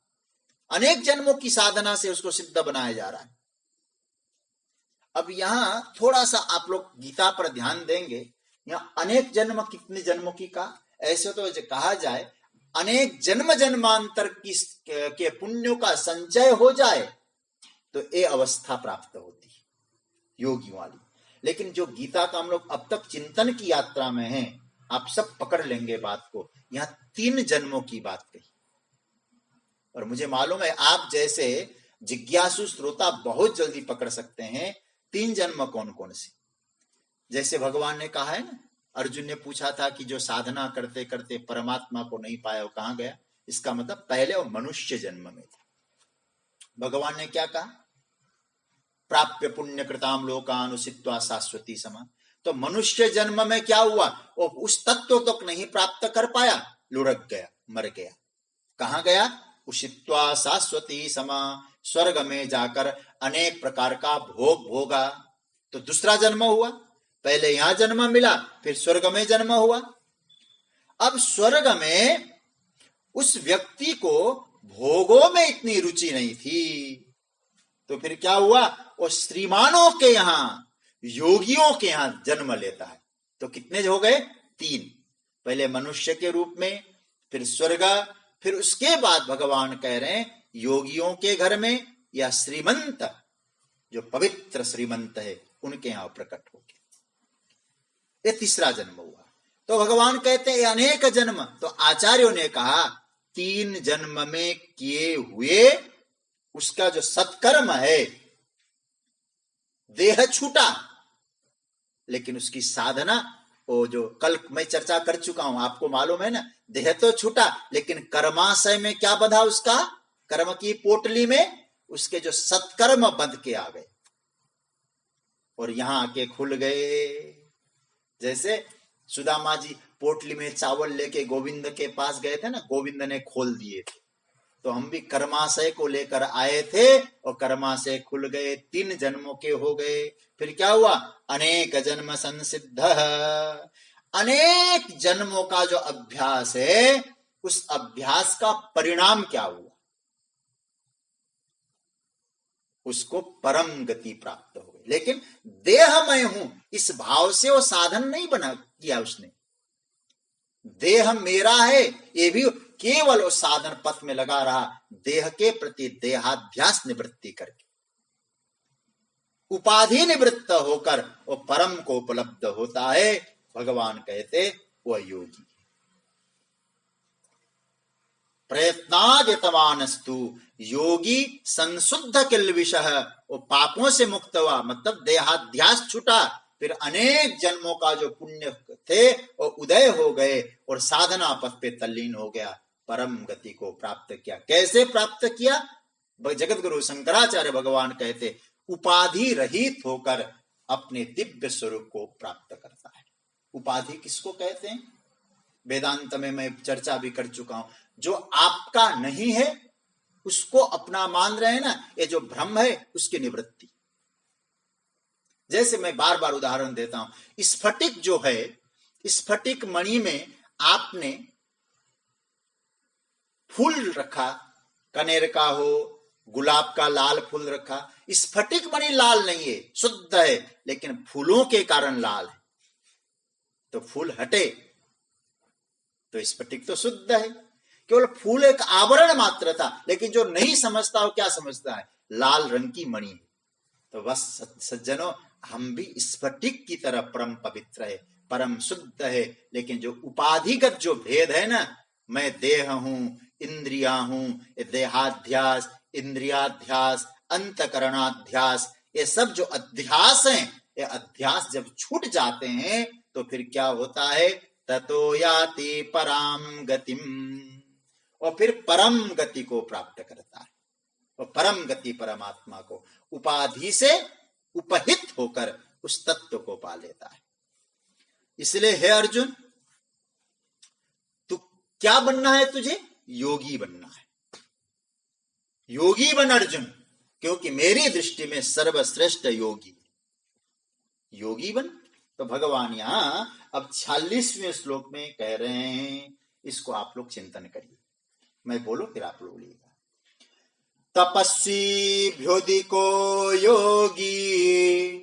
अनेक जन्मों की साधना से उसको सिद्ध बनाया जा रहा है। अब यहां थोड़ा सा आप लोग गीता पर ध्यान देंगे, यहां अनेक जन्म कितने जन्मों की का, ऐसे तो कहा जाए अनेक जन्म जन्मांतर के पुण्यों का संचय हो जाए तो ये अवस्था प्राप्त होती है योगियों वाली। लेकिन जो गीता का हम लोग अब तक चिंतन की यात्रा में हैं, आप सब पकड़ लेंगे बात को, यहां 3 जन्मों की बात कही। और मुझे मालूम है आप जैसे जिज्ञासु श्रोता बहुत जल्दी पकड़ सकते हैं 3 जन्म कौन कौन से। जैसे भगवान ने कहा है ना, अर्जुन ने पूछा था कि जो साधना करते करते परमात्मा को नहीं पाया वो कहां गया, इसका मतलब पहले वो मनुष्य जन्म में था। भगवान ने क्या कहा, प्राप्य पुण्य कृताम लोकानुसित्वा शाश्वती समा। तो मनुष्य जन्म में क्या हुआ, वो उस तत्व तक नहीं प्राप्त कर पाया, लुढ़क गया, मर गया। कहां गया, उषित्वा शाश्वती समा, स्वर्ग में जाकर अनेक प्रकार का भोग भोगा। तो दूसरा जन्म हुआ, पहले यहां जन्म मिला, फिर स्वर्ग में जन्म हुआ। अब स्वर्ग में उस व्यक्ति को भोगों में इतनी रुचि नहीं थी, तो फिर क्या हुआ, वो श्रीमानों के यहां, योगियों के यहां जन्म लेता है। तो कितने हो गए, 3। पहले मनुष्य के रूप में, फिर स्वर्ग, फिर उसके बाद भगवान कह रहे हैं योगियों के घर में या श्रीमंत, जो पवित्र श्रीमंत है उनके यहां प्रकट हो गया। ये तीसरा जन्म हुआ। तो भगवान कहते हैं अनेक जन्म। तो आचार्यों ने कहा 3 जन्म में किए हुए उसका जो सत्कर्म है, देह छूटा लेकिन उसकी साधना, वो जो कल मैं चर्चा कर चुका हूं, आपको मालूम है ना, देह तो छूटा लेकिन कर्माशय में क्या बंधा, उसका कर्म की पोटली में उसके जो सत्कर्म बंध के आ गए और यहां आके खुल गए। जैसे सुदामा जी पोटली में चावल लेके गोविंद के पास गए थे ना, गोविंद ने खोल दिए थे। तो हम भी कर्माशय को लेकर आए थे और कर्माशय खुल गए, 3 जन्मों के हो गए। फिर क्या हुआ, अनेक जन्म संसिद्ध, अनेक जन्मों का जो अभ्यास है उस अभ्यास का परिणाम क्या हुआ, उसको परम गति प्राप्त हो गई। लेकिन देह मैं हूं इस भाव से वो साधन नहीं बना किया उसने, देह मेरा है ये भी केवल वो साधन पथ में लगा रहा, देह के प्रति देहाध्यास निवृत्ति करके, उपाधि निवृत्त होकर वो परम को उपलब्ध होता है। भगवान कहते वह योगी। प्रयत्नादितवानस्तु योगी संशुद्ध किल्बिषः, वो पापों से मुक्त हुआ, मतलब देहाध्यास छूटा, फिर अनेक जन्मों का जो पुण्य थे वो उदय हो गए और साधना पथ पे तल्लीन हो गया, परम गति को प्राप्त किया। कैसे प्राप्त किया? जगत गुरु शंकराचार्य भगवान कहते उपाधि रहित होकर अपने दिव्य स्वरूप को प्राप्त करता है। उपाधि किसको कहते हैं? वेदांत में मैं चर्चा भी कर चुका हूं। जो आपका नहीं है उसको अपना मान रहे हैं ना, ये जो भ्रम है उसकी निवृत्ति। जैसे मैं बार बार उदाहरण देता हूं, स्फटिक जो है, स्फटिक मणि में आपने फूल रखा, कनेर का हो, गुलाब का लाल फूल रखा, स्फटिक मणि लाल नहीं है, शुद्ध है, लेकिन फूलों के कारण लाल है। तो फूल हटे तो स्फटिक तो शुद्ध है, केवल फूल एक आवरण मात्र था। लेकिन जो नहीं समझता हो, क्या समझता है? लाल रंग की मणि। तो बस सज्जनों, हम भी स्फटिक की तरह परम पवित्र है, परम शुद्ध है। लेकिन जो उपाधिगत जो भेद है ना, मैं देह हूं, इंद्रिया हूं, देहाध्यास, इंद्रियाध्यास, अंतकरणाध्यास, ये सब जो अध्यास हैं, ये अध्यास जब छूट जाते हैं तो फिर क्या होता है? ततो याति पराम गतिम, और फिर परम गति को प्राप्त करता है। और परम गति परमात्मा को उपाधि से उपहित होकर उस तत्व को पा लेता है। इसलिए हे अर्जुन, तू क्या बनना है? तुझे योगी बनना है। योगी बन अर्जुन, क्योंकि मेरी दृष्टि में सर्वश्रेष्ठ योगी। योगी बन। तो भगवान यहां अब 46वें श्लोक में कह रहे हैं, इसको आप लोग चिंतन करिए। मैं बोलो फिर आप लोग बोलिएगा। तपस्वीभ्योऽधिको योगी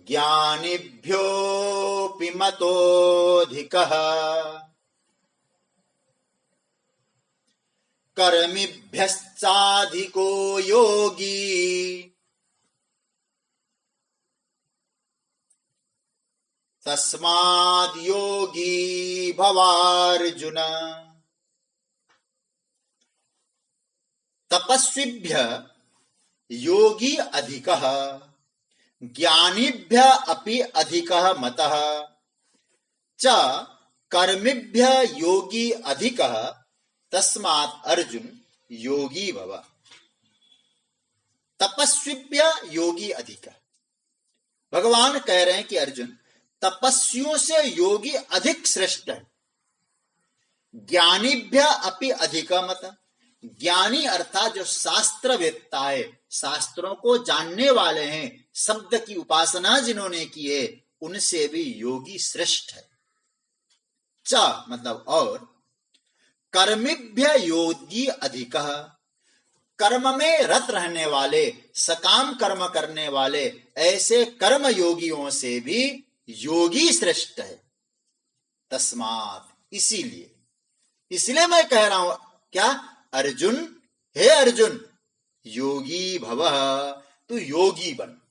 ज्ञानिभ्योऽपि मतोऽधिकः कर्मिभ्यश्चाधिको योगी तस्माद् योगी भवार्जुन। तपस्विभ्य योगी अधिकः ज्ञानिभ्य अपि अधिकः मतः च कर्मिभ्य योगी अधिकः तस्मात् अर्जुन योगी भव। तपस्विभ्य योगी अधिकः, भगवान कह रहे हैं कि अर्जुन, तपस्वियों से योगी अधिक श्रेष्ठ है। ज्ञानीभ्य अपि अधिका मत, ज्ञानी अर्थात जो शास्त्र वेत्ता है, शास्त्रों को जानने वाले हैं, शब्द की उपासना जिन्होंने की है, उनसे भी योगी श्रेष्ठ है। च मतलब और, कर्मिभ्य योगी अधिकः, कर्म में रत रहने वाले, सकाम कर्म करने वाले ऐसे कर्म योगियों से भी योगी श्रेष्ठ है। तस्मात्, इसलिए मैं कह रहा हूं क्या? अर्जुन, हे अर्जुन, योगी भवः, तू योगी बन।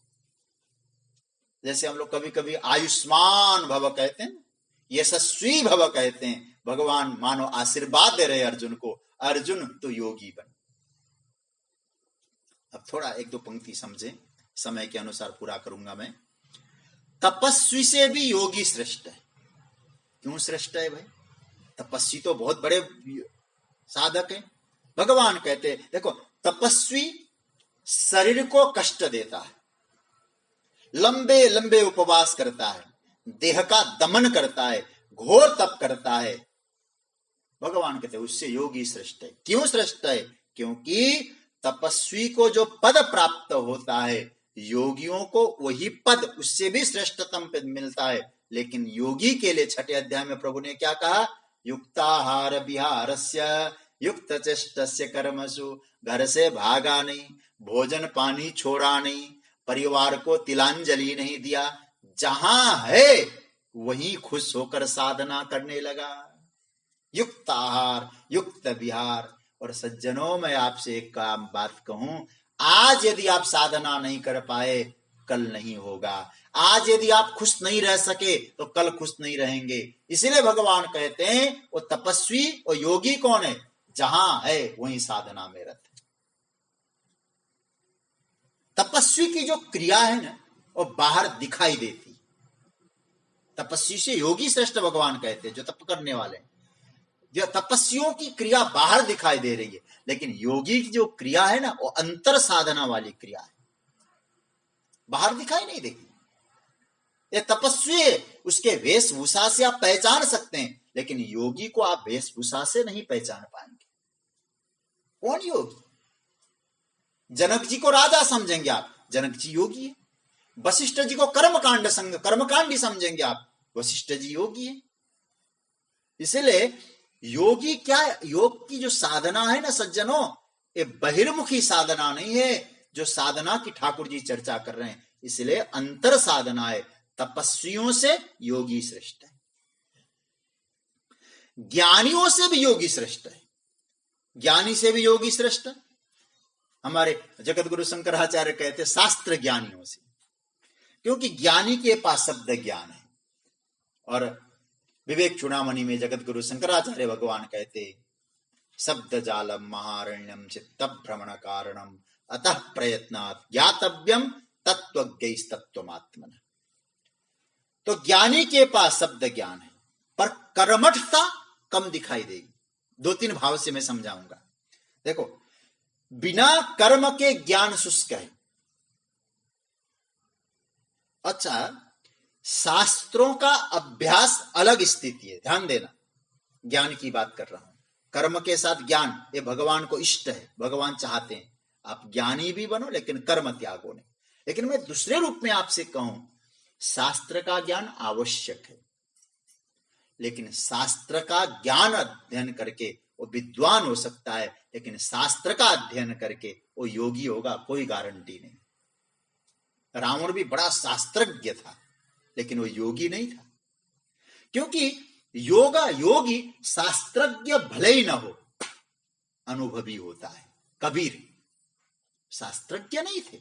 जैसे हम लोग कभी कभी आयुष्मान भव कहते हैं, यशस्वी भव कहते हैं, भगवान मानो आशीर्वाद दे रहे अर्जुन को, अर्जुन तू योगी बन। अब थोड़ा एक दो पंक्ति समझे, समय के अनुसार पूरा करूंगा मैं। तपस्वी से भी योगी श्रेष्ठ है। क्यों श्रेष्ठ है भाई? तपस्वी तो बहुत बड़े साधक है। भगवान कहते हैं, देखो, तपस्वी शरीर को कष्ट देता है, लंबे लंबे उपवास करता है, देह का दमन करता है, घोर तप करता है। भगवान कहते हैं उससे योगी श्रेष्ठ है। क्यों श्रेष्ठ है? क्योंकि तपस्वी को जो पद प्राप्त होता है, योगियों को वही पद उससे भी श्रेष्ठतम पद मिलता है। लेकिन योगी के लिए 6ठे अध्याय में प्रभु ने क्या कहा? युक्ताहार विहारस्य युक्त चेष्टस्य कर्मसु, घर से भागा नहीं, भोजन पानी छोड़ा नहीं, परिवार को तिलांजलि नहीं दिया, जहां है वहीं खुश होकर साधना करने लगा। युक्त आहार, युक्त विहार। और सज्जनों, मैं आपसे एक काम बात कहूं, आज यदि आप साधना नहीं कर पाए, कल नहीं होगा। आज यदि आप खुश नहीं रह सके तो कल खुश नहीं रहेंगे। इसलिए भगवान कहते हैं वो तपस्वी और योगी कौन है? जहां है वहीं साधना में रत। तपस्वी की जो क्रिया है ना वो बाहर दिखाई देती। तपस्वी से योगी श्रेष्ठ भगवान कहते हैं, जो तप करने वाले हैं। जो तपस्वियों की क्रिया बाहर दिखाई दे रही है, लेकिन योगी की जो क्रिया है ना वो अंतर साधना वाली क्रिया है, बाहर दिखाई नहीं देती। ये तपस्वी है, उसके वेशभूषा से आप पहचान सकते हैं, लेकिन योगी को आप वेशभूषा से नहीं पहचान पाएंगे। कौन योगी? जनक जी को राजा समझेंगे आप, जनक जी योगी है। वशिष्ठ जी को कर्मकांडी समझेंगे आप, वशिष्ठ जी योगी है। इसलिए योगी क्या, योग की जो साधना है ना सज्जनों, ये बहिर्मुखी साधना नहीं है जो साधना की ठाकुर जी चर्चा कर रहे हैं। इसलिए अंतर साधना है। तपस्वियों से योगी श्रेष्ठ है, ज्ञानियों से भी योगी श्रेष्ठ है, ज्ञानी से भी योगी श्रेष्ठ है। हमारे जगत गुरु शंकराचार्य कहते शास्त्र ज्ञानियों से, क्योंकि ज्ञानी के पास शब्द ज्ञान है। और विवेक चूड़ामणि में जगत गुरु शंकराचार्य भगवान कहते शब्द जालम महारण्यम चित्त भ्रमण कारणम अतः प्रयत्नात् ज्ञातव्यम तत्त्वज्ञैस्तत्त्वमात्मनः। तो ज्ञानी के पास शब्द ज्ञान है, पर कर्मठता कम दिखाई देगी। 2-3 भाव से मैं समझाऊंगा। देखो, बिना कर्म के ज्ञान शुष्क है। अच्छा, शास्त्रों का अभ्यास अलग स्थिति है, ध्यान देना, ज्ञान की बात कर रहा हूं। कर्म के साथ ज्ञान, ये भगवान को इष्ट है, भगवान चाहते हैं आप ज्ञानी भी बनो लेकिन कर्म त्यागो नहीं। लेकिन मैं दूसरे रूप में आपसे कहूं, शास्त्र का ज्ञान आवश्यक है, लेकिन शास्त्र का ज्ञान अध्ययन करके वो विद्वान हो सकता है, लेकिन शास्त्र का अध्ययन करके वो योगी होगा कोई गारंटी नहीं। रावण भी बड़ा शास्त्रज्ञ था, लेकिन वो योगी नहीं था, क्योंकि योगी शास्त्रज्ञ भले ही ना हो, अनुभवी होता है। कबीर शास्त्रज्ञ नहीं थे,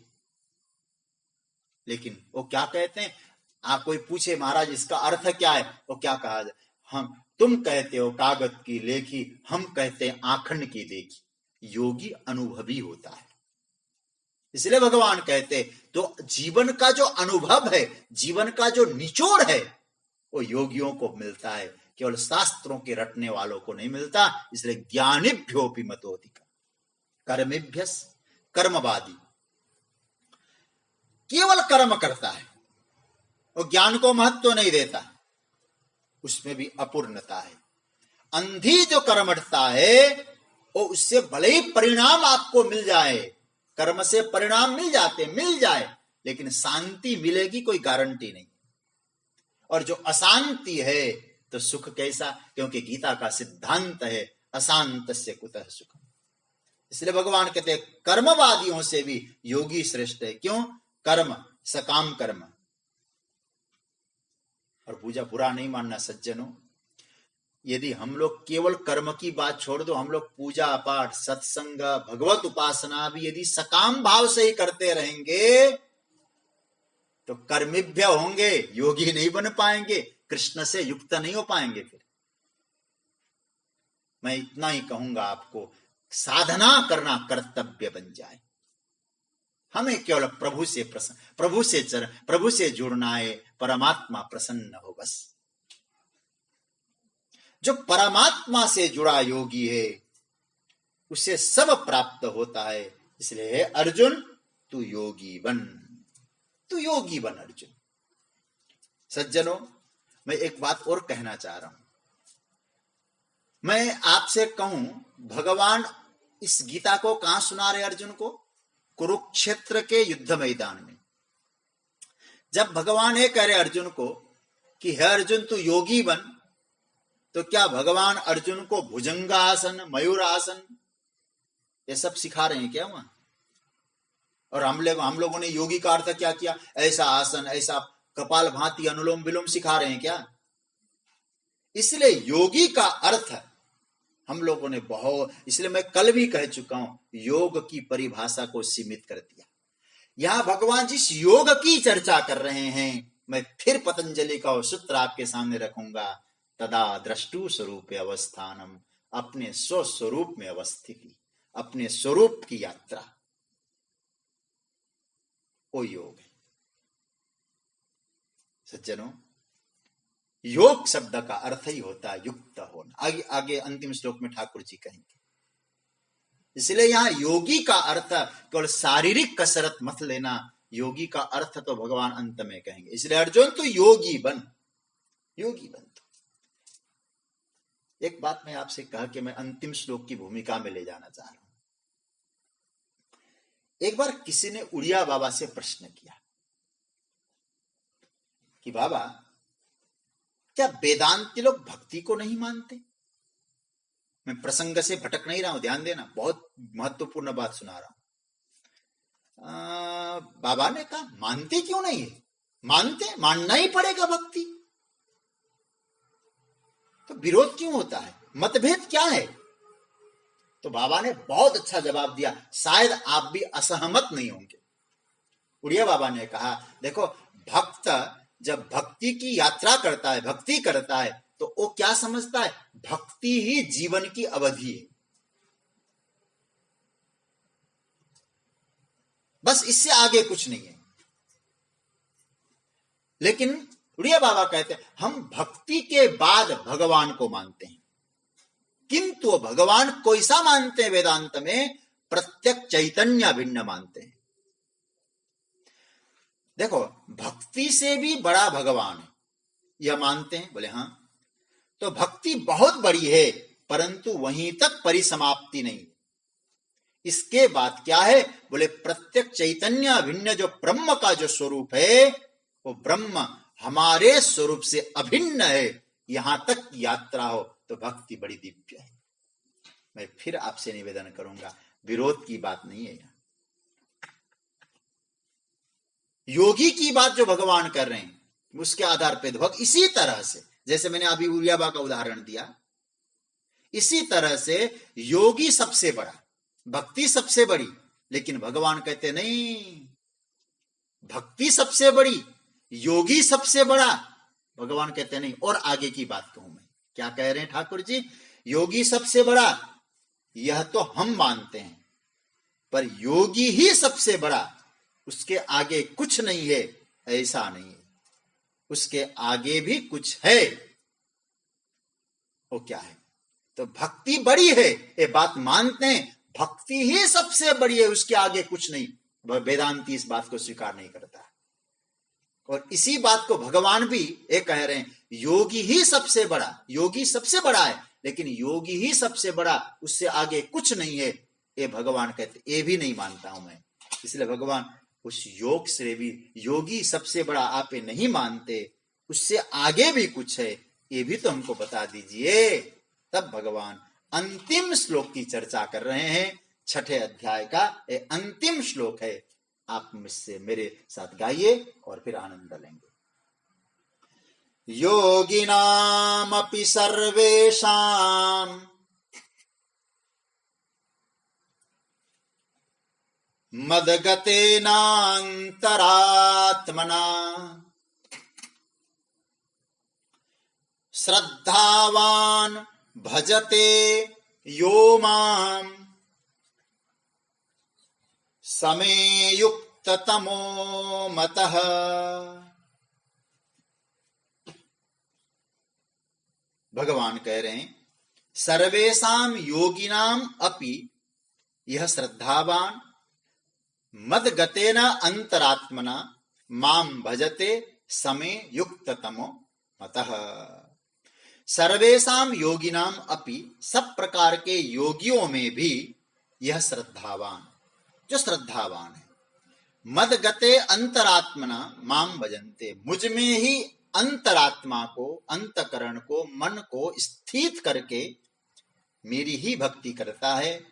लेकिन वो क्या कहते हैं, आप कोई पूछे महाराज इसका अर्थ क्या है, वो क्या कहा जाए, तुम कहते हो कागज की लेखी, हम कहते हैं आखंड की देखी। योगी अनुभवी होता है। इसलिए भगवान कहते तो जीवन का जो अनुभव है, जीवन का जो निचोड़ है, वो योगियों को मिलता है, केवल शास्त्रों के रटने वालों को नहीं मिलता। इसलिए ज्ञानिभ्योपि मतोऽधिकः कर्मिभ्यः, कर्मवादी केवल कर्म करता है, वो ज्ञान को महत्व नहीं देता, उसमें भी अपूर्णता है। अंधी जो कर्मठता है वो उससे भले ही परिणाम आपको मिल जाए, कर्म से परिणाम मिल जाए, लेकिन शांति मिलेगी कोई गारंटी नहीं। और जो अशांति है तो सुख कैसा, क्योंकि गीता का सिद्धांत है अशांतस्य कुतः सुखम्। इसलिए भगवान कहते हैं कर्मवादियों से भी योगी श्रेष्ठ है। क्यों? कर्म, सकाम कर्म। और पूजा बुरा नहीं मानना सज्जनों, यदि हम लोग केवल कर्म की बात छोड़ दो, हम लोग पूजा पाठ, सत्संग, भगवत उपासना भी यदि सकाम भाव से ही करते रहेंगे तो कर्मिभ्य होंगे, योगी नहीं बन पाएंगे, कृष्ण से युक्त नहीं हो पाएंगे। फिर मैं इतना ही कहूंगा आपको, साधना करना कर्तव्य बन जाए। हमें केवल प्रभु से जुड़ना है, परमात्मा प्रसन्न हो बस। जो परमात्मा से जुड़ा योगी है उसे सब प्राप्त होता है। इसलिए अर्जुन तू योगी बन, तू योगी बन अर्जुन। सज्जनों, मैं एक बात और कहना चाह रहा हूं। मैं आपसे कहूं, भगवान इस गीता को कहां सुना रहे अर्जुन को? कुरुक्षेत्र के युद्ध मैदान में। जब भगवान ये कह रहे अर्जुन को कि हे अर्जुन तू योगी बन, तो क्या भगवान अर्जुन को भुजंगासन, मयूरासन ये सब सिखा रहे हैं क्या वहां? और हम लोगों ने योगी का अर्थ क्या किया? ऐसा आसन, ऐसा कपाल भांति अनुलोम विलोम सिखा रहे हैं क्या? इसलिए योगी का अर्थ हम लोगों ने बहुत, इसलिए मैं कल भी कह चुका हूं, योग की परिभाषा को सीमित कर दिया। यहां भगवान जिस योग की चर्चा कर रहे हैं, मैं फिर पतंजलि का सूत्र आपके सामने रखूंगा, तदा द्रष्टु स्वरूप अवस्थानम, अपने स्वस्वरूप में अवस्थिति, अपने स्वरूप की यात्रा, वो योग है। सज्जनों, योग शब्द का अर्थ ही होता है युक्त होना। आगे आगे अंतिम श्लोक में ठाकुर जी कहेंगे। इसलिए यहां योगी का अर्थ केवल शारीरिक कसरत मत लेना, योगी का अर्थ तो भगवान अंत में कहेंगे। इसलिए अर्जुन तो योगी बन, योगी बन। तो एक बात मैं आपसे कहा कि मैं अंतिम श्लोक की भूमिका में ले जाना चाह रहा हूं। एक बार किसी ने उड़िया बाबा से प्रश्न किया कि बाबा, क्या वेदांती लोग भक्ति को नहीं मानते? मैं प्रसंग से भटक नहीं रहा हूं, ध्यान देना, बहुत महत्वपूर्ण बात सुना रहा हूं। बाबा ने कहा, मानते क्यों नहीं है? मानते, मानना ही पड़ेगा भक्ति। तो विरोध क्यों होता है? मतभेद क्या है? तो बाबा ने बहुत अच्छा जवाब दिया, शायद आप भी असहमत नहीं होंगे। उड़िया बाबा ने कहा, देखो, भक्त जब भक्ति की यात्रा करता है, भक्ति करता है, तो वो क्या समझता है? भक्ति ही जीवन की अवधि है, बस इससे आगे कुछ नहीं है। लेकिन उड़िया बाबा कहते हैं, हम भक्ति के बाद भगवान को मानते हैं, किंतु भगवान को ऐसा मानते हैं वेदांत में, प्रत्यक्ष चैतन्य भिन्न मानते हैं। देखो, भक्ति से भी बड़ा भगवान है, यह मानते हैं? बोले हाँ। तो भक्ति बहुत बड़ी है, परंतु वहीं तक परिसमाप्ति नहीं। इसके बाद क्या है? बोले प्रत्यक्ष चैतन्य भिन्न जो ब्रह्म का जो स्वरूप है, वो ब्रह्म हमारे स्वरूप से अभिन्न है, यहां तक यात्रा हो तो भक्ति बड़ी दिव्य है। मैं फिर आपसे निवेदन करूंगा, विरोध की बात नहीं है, योगी की बात जो भगवान कर रहे हैं उसके आधार पर भक्त, इसी तरह से जैसे मैंने अभी उड़ियाबा का उदाहरण दिया, इसी तरह से योगी सबसे बड़ा, भक्ति सबसे बड़ी, लेकिन भगवान कहते नहीं, भक्ति सबसे बड़ी, योगी सबसे बड़ा। भगवान कहते नहीं। और आगे की बात कहूं मैं, क्या कह रहे हैं ठाकुर जी? योगी सबसे बड़ा, यह तो हम मानते हैं, पर योगी ही सबसे बड़ा, उसके आगे कुछ नहीं है, ऐसा नहीं है, उसके आगे भी कुछ है। वो क्या है? तो भक्ति बड़ी है, ये बात मानते हैं, भक्ति ही सबसे बड़ी है, उसके आगे कुछ नहीं। वेदांती इस बात को स्वीकार नहीं करता। और इसी बात को भगवान भी ये कह रहे हैं, योगी ही सबसे बड़ा, योगी सबसे बड़ा है, लेकिन योगी ही सबसे बड़ा, उससे आगे कुछ नहीं है, ये भगवान कहते, ये भी नहीं मानता हूं मैं। इसलिए भगवान उस योग से भी, योगी सबसे बड़ा आप ये नहीं मानते, उससे आगे भी कुछ है, ये भी तो हमको बता दीजिए। तब भगवान अंतिम श्लोक की चर्चा कर रहे हैं, 6ठे अध्याय का ये अंतिम श्लोक है। आप मुझसे मेरे साथ गाइए और फिर आनंद लेंगे। योगिनामपि सर्वेषां मद्गतेनान्तरात्मना श्रद्धावान् भजते यो माम् समे युक्ततमो मतः। भगवान कह रहे हैं, सर्वेषां योगिनाम अपि यह श्रद्धावान मद्गतेन अंतरात्मना माम भजते समे युक्ततमो मतः। सर्वेषां योगिनाम अपि, सब प्रकार के योगियों में भी यह श्रद्धावान, जो श्रद्धावान है, मदगते अंतरात्मना माम भजन्ते, मुझ में ही अंतरात्मा को, अंतकरण को, मन को स्थित करके मेरी ही भक्ति करता है।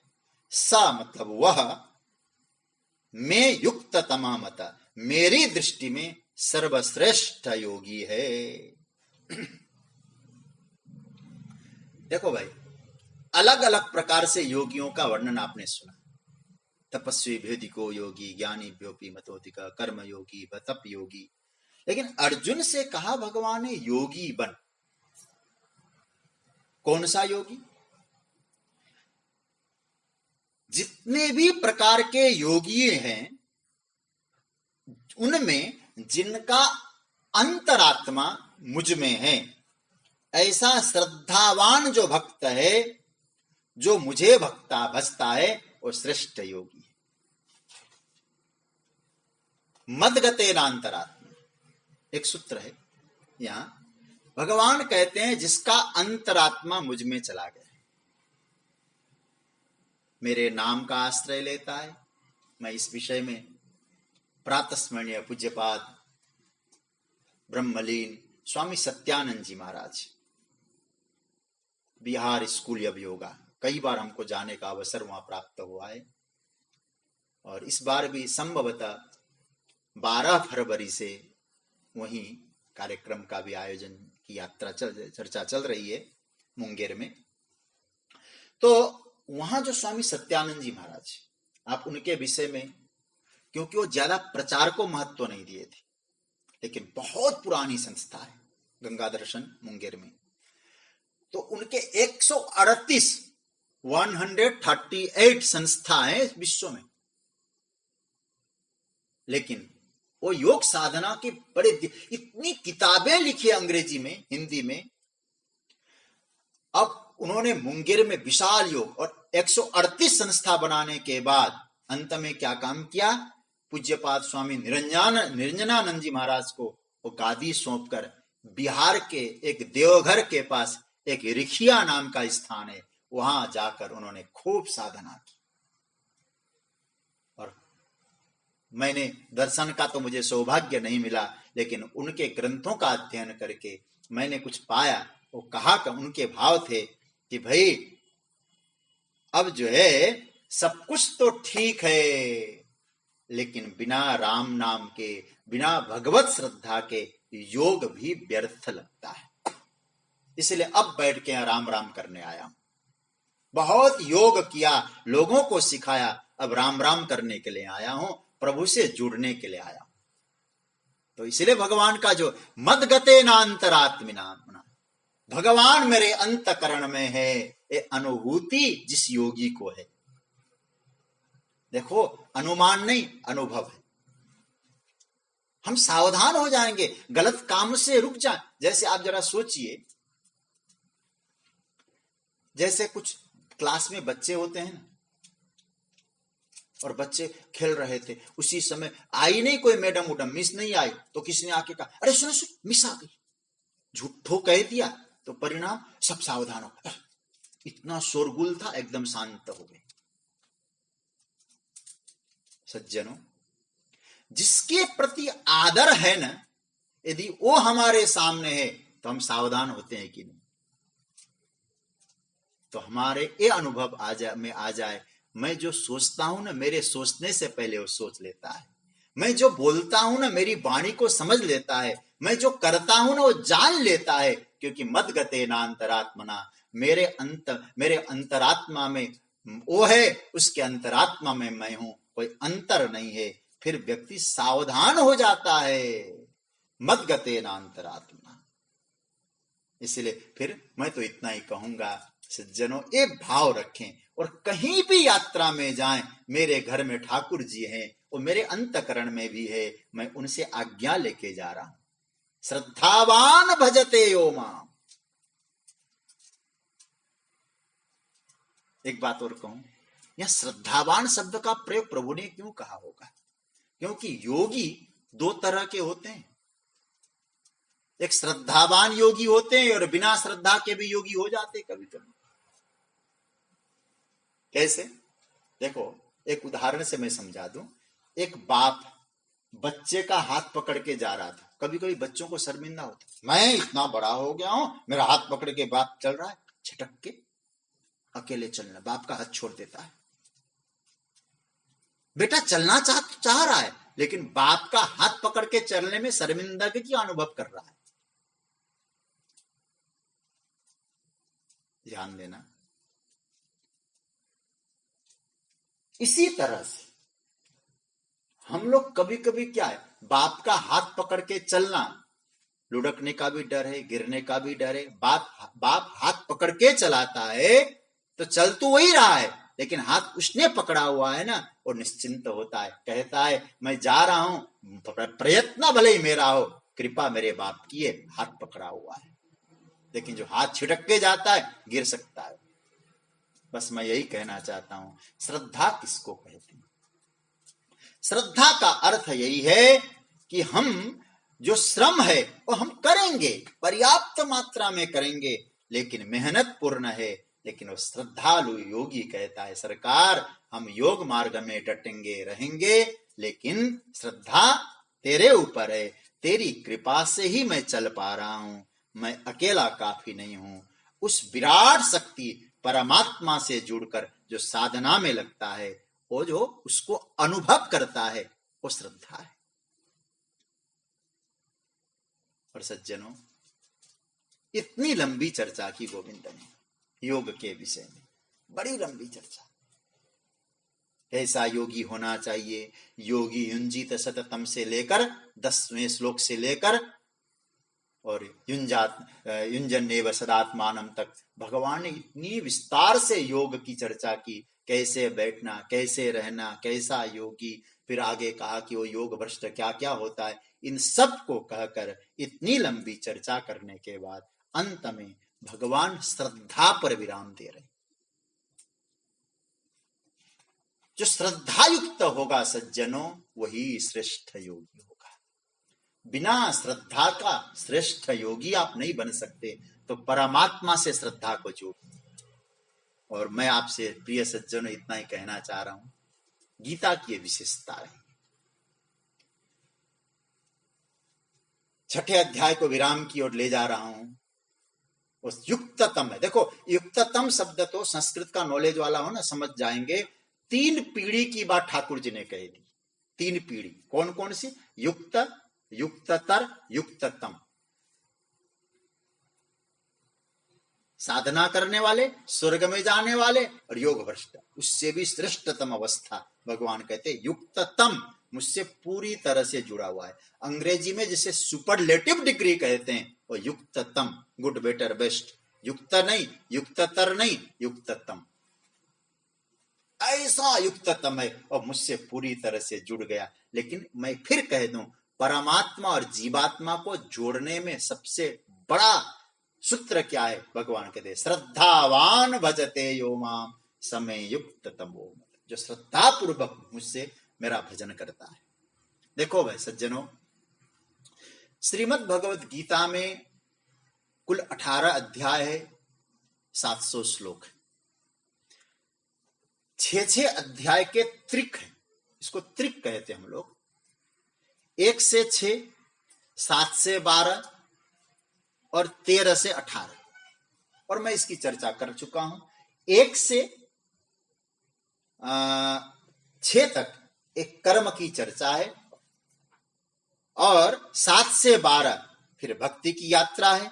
स मतलब वह, मैं युक्ततमा मत, मेरी दृष्टि में सर्वश्रेष्ठ योगी है। देखो भाई, अलग अलग प्रकार से योगियों का वर्णन आपने सुना, तपस्वी भेदिको योगी ज्ञानी व्योपी मतोधिक कर्म योगी व तप योगी। लेकिन अर्जुन से कहा भगवान ने योगी बन। कौन सा योगी? जितने भी प्रकार के योगी हैं उनमें जिनका अंतरात्मा मुझ में है, ऐसा श्रद्धावान जो भक्त है, जो मुझे भजता है, वो श्रेष्ठ योगी है। मद्गतेनांतरात्मा एक सूत्र है यहां। भगवान कहते हैं जिसका अंतरात्मा मुझ में चला गया, मेरे नाम का आश्रय लेता है। मैं इस विषय में प्रातस्मरणीय पूज्यपाद ब्रह्मलीन स्वामी सत्यानंद जी महाराज, बिहार स्कूल ऑफ योगा, कई बार हमको जाने का अवसर वहां प्राप्त हुआ है। और इस बार भी संभवतः 12 फरवरी से वहीं कार्यक्रम का भी आयोजन की चर्चा चल रही है मुंगेर में। तो वहां जो स्वामी सत्यानंद जी महाराज, आप उनके विषय में, क्योंकि वो ज्यादा प्रचार को महत्व नहीं दिए थे, लेकिन बहुत पुरानी संस्था है गंगा दर्शन मुंगेर में, तो उनके 138 संस्था है विश्व में। लेकिन वो योग साधना के बड़े इतनी किताबें लिखी अंग्रेजी में, हिंदी में। अब उन्होंने मुंगेर में विशाल योग और 138 संस्था बनाने के बाद अंत में क्या काम किया, पूज्यपाद स्वामी निरंजनानंद जी महाराज को वो गादी सौंपकर बिहार के एक देवघर के पास एक रिखिया नाम का स्थान है, वहां जाकर उन्होंने खूब साधना की। और मैंने दर्शन का तो मुझे सौभाग्य नहीं मिला, लेकिन उनके ग्रंथों का अध्ययन करके मैंने कुछ पाया। वो कहा कि उनके भाव थे कि भाई अब जो है सब कुछ तो ठीक है, लेकिन बिना राम नाम के, बिना भगवत श्रद्धा के योग भी व्यर्थ लगता है। इसलिए अब बैठ के राम राम करने आया हूं। बहुत योग किया, लोगों को सिखाया, अब राम राम करने के लिए आया हूं, प्रभु से जुड़ने के लिए आया हूं। तो इसलिए भगवान का जो मद्गते नान्तरात्मिना, भगवान मेरे अंतकरण में है, ये अनुभूति जिस योगी को है। देखो, अनुमान नहीं, अनुभव है। हम सावधान हो जाएंगे, गलत काम से रुक जाए। जैसे आप जरा सोचिए, जैसे कुछ क्लास में बच्चे होते हैं ना, और बच्चे खेल रहे थे, उसी समय आई नहीं कोई मैडम उडम, मिस नहीं आई, तो किसी ने आके कहा अरे सुनो सुनो मिस आ गई, झूठो कह दिया, तो परिणाम सब सावधान हो गए। इतना शोरगुल था, एकदम शांत हो गए। सज्जनों, जिसके प्रति आदर है ना, यदि वो हमारे सामने है तो हम सावधान होते हैं कि नहीं? तो हमारे ये अनुभव आ जाए, मैं जो सोचता हूं ना, मेरे सोचने से पहले वो सोच लेता है। मैं जो बोलता हूं ना, मेरी वाणी को समझ लेता है। मैं जो करता हूं ना, वो जान लेता है, क्योंकि मद्गते नान्तरात्मना, मेरे अंतरात्मा में वो है, उसके अंतरात्मा में मैं हूं, कोई अंतर नहीं है। फिर व्यक्ति सावधान हो जाता है, मद्गते नान्तरात्मना। इसलिए फिर मैं तो इतना ही कहूंगा, सज्जनों, ये भाव रखें, और कहीं भी यात्रा में जाएं, मेरे घर में ठाकुर जी हैं, वो मेरे अंतकरण में भी है, मैं उनसे आज्ञा लेके जा रहा हूं। श्रद्धावान भजते यो माम। एक बात और कहूं, यह श्रद्धावान शब्द का प्रयोग प्रभु ने क्यों कहा होगा? क्योंकि योगी दो तरह के होते हैं। एक श्रद्धावान योगी होते हैं, और बिना श्रद्धा के भी योगी हो जाते कभी कभी। कैसे? देखो, एक उदाहरण से मैं समझा दूं। एक बाप बच्चे का हाथ पकड़ के जा रहा था। कभी कभी बच्चों को शर्मिंदा होता, मैं इतना बड़ा हो गया हूं, मेरा हाथ पकड़ के बाप चल रहा है, छटक के अकेले चलना, बाप का हाथ छोड़ देता है। बेटा चलना चाह रहा है, लेकिन बाप का हाथ पकड़ के चलने में शर्मिंदगी की अनुभव कर रहा है। ध्यान देना, इसी तरह से हम लोग कभी कभी क्या है, बाप का हाथ पकड़ के चलना, लुढ़कने का भी डर है, गिरने का भी डर है, बाप हाथ पकड़ के चलाता है तो चल तो वही रहा है, लेकिन हाथ उसने पकड़ा हुआ है ना, वो निश्चिंत होता है, कहता है मैं जा रहा हूं, प्रयत्न भले ही मेरा हो, कृपा मेरे बाप की है, हाथ पकड़ा हुआ है। लेकिन जो हाथ छिटक के जाता है गिर सकता है। बस मैं यही कहना चाहता हूं, श्रद्धा किसको कहते हैं? श्रद्धा का अर्थ यही है कि हम जो श्रम है वो हम करेंगे, पर्याप्त मात्रा में करेंगे, लेकिन मेहनत पूर्ण है। लेकिन वो श्रद्धालु योगी कहता है, सरकार हम योग मार्ग में डटेंगे रहेंगे, लेकिन श्रद्धा तेरे ऊपर है, तेरी कृपा से ही मैं चल पा रहा हूं, मैं अकेला काफी नहीं हूं। उस विराट शक्ति परमात्मा से जुड़कर जो साधना में लगता है, वो जो उसको अनुभव करता है, वो श्रद्धा है। और सज्जनों, इतनी लंबी चर्चा की गोविंद ने योग के विषय में, बड़ी लंबी चर्चा। ऐसा योगी होना चाहिए, योगी युंजित सततम से लेकर 10वें श्लोक से लेकर और युंजन्नेव सदात्मानम तक भगवान ने इतनी विस्तार से योग की चर्चा की, कैसे बैठना, कैसे रहना, कैसा योगी, फिर आगे कहा कि वो योग भ्रष्ट क्या क्या होता है। इन सब को कहकर इतनी लंबी चर्चा करने के बाद अंत में भगवान श्रद्धा पर विराम दे रहे। जो श्रद्धा युक्त होगा सज्जनों, वही श्रेष्ठ योगी होगा। बिना श्रद्धा का श्रेष्ठ योगी आप नहीं बन सकते, तो परमात्मा से श्रद्धा को जोड़िए। और मैं आपसे प्रिय सज्जनों इतना ही कहना चाह रहा हूं, गीता की विशेषता है। 6ठे अध्याय को विराम की ओर ले जा रहा हूं। उस युक्ततम है, देखो युक्ततम शब्द तो संस्कृत का नॉलेज वाला हो ना, समझ जाएंगे। 3 पीढ़ी की बात ठाकुर जी ने कही थी। 3 पीढ़ी कौन कौन सी? युक्त, युक्ततर, युक्ततम। साधना करने वाले, स्वर्ग में जाने वाले, और योग भ्रष्ट, उससे भी श्रेष्ठतम अवस्था भगवान कहते युक्ततम, मुझसे पूरी तरह से जुड़ा हुआ है। अंग्रेजी में जिसे सुपरलेटिव डिग्री कहते हैं, वो युक्ततम, गुड, बेटर, बेस्ट। युक्त नहीं, युक्ततर नहीं, युक्ततम, ऐसा युक्ततम है और मुझसे पूरी तरह से जुड़ गया। लेकिन मैं फिर कह दूं, परमात्मा और जीवात्मा को जोड़ने में सबसे बड़ा सूत्र क्या है? भगवान कहते श्रद्धावान भजते यो माम समय युक्त तमो, जो श्रद्धा पूर्वक मुझसे मेरा भजन करता है। देखो भाई सज्जनों, श्रीमद् भगवत गीता में कुल 18 अध्याय है, 700 श्लोक है। 6 अध्याय के त्रिक है, इसको त्रिक कहते हैं हम लोग। 1 से 6, 7 से 12 और 13 से 18, और मैं इसकी चर्चा कर चुका हूं। 1 से 6 तक एक कर्म की चर्चा है, और 7 से 12 फिर भक्ति की यात्रा है,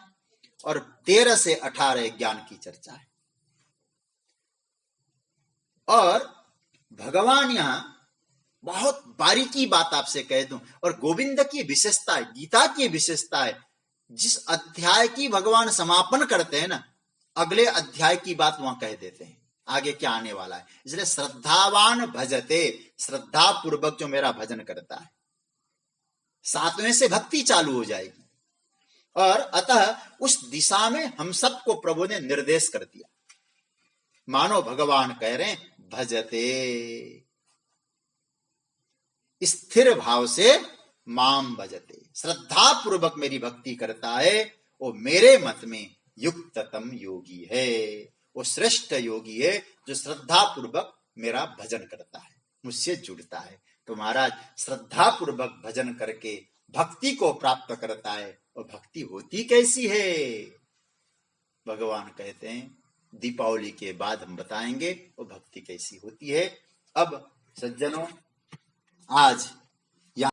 और 13 से 18 ज्ञान की चर्चा है। और भगवान यहां बहुत बारीकी बात आपसे कह दूं, और गोविंद की विशेषता है, गीता की विशेषता है, जिस अध्याय की भगवान समापन करते हैं ना, अगले अध्याय की बात वहां कह देते हैं, आगे क्या आने वाला है। इसलिए श्रद्धावान भजते, श्रद्धा पूर्वक जो मेरा भजन करता है, 7वें से भक्ति चालू हो जाएगी। और अतः उस दिशा में हम सबको प्रभु ने निर्देश कर दिया, मानो भगवान कह रहे हैं भजते, स्थिर भाव से माम भजते, श्रद्धा पूर्वक मेरी भक्ति करता है, वो मेरे मत में युक्ततम योगी है, वो श्रेष्ठ योगी है जो श्रद्धा पूर्वक मेरा भजन करता है, मुझसे जुड़ता है। तो महाराज श्रद्धा पूर्वक भजन करके भक्ति को प्राप्त करता है, और भक्ति होती कैसी है भगवान कहते हैं दीपावली के बाद हम बताएंगे वो भक्ति कैसी होती है। अब सज्जनों, आज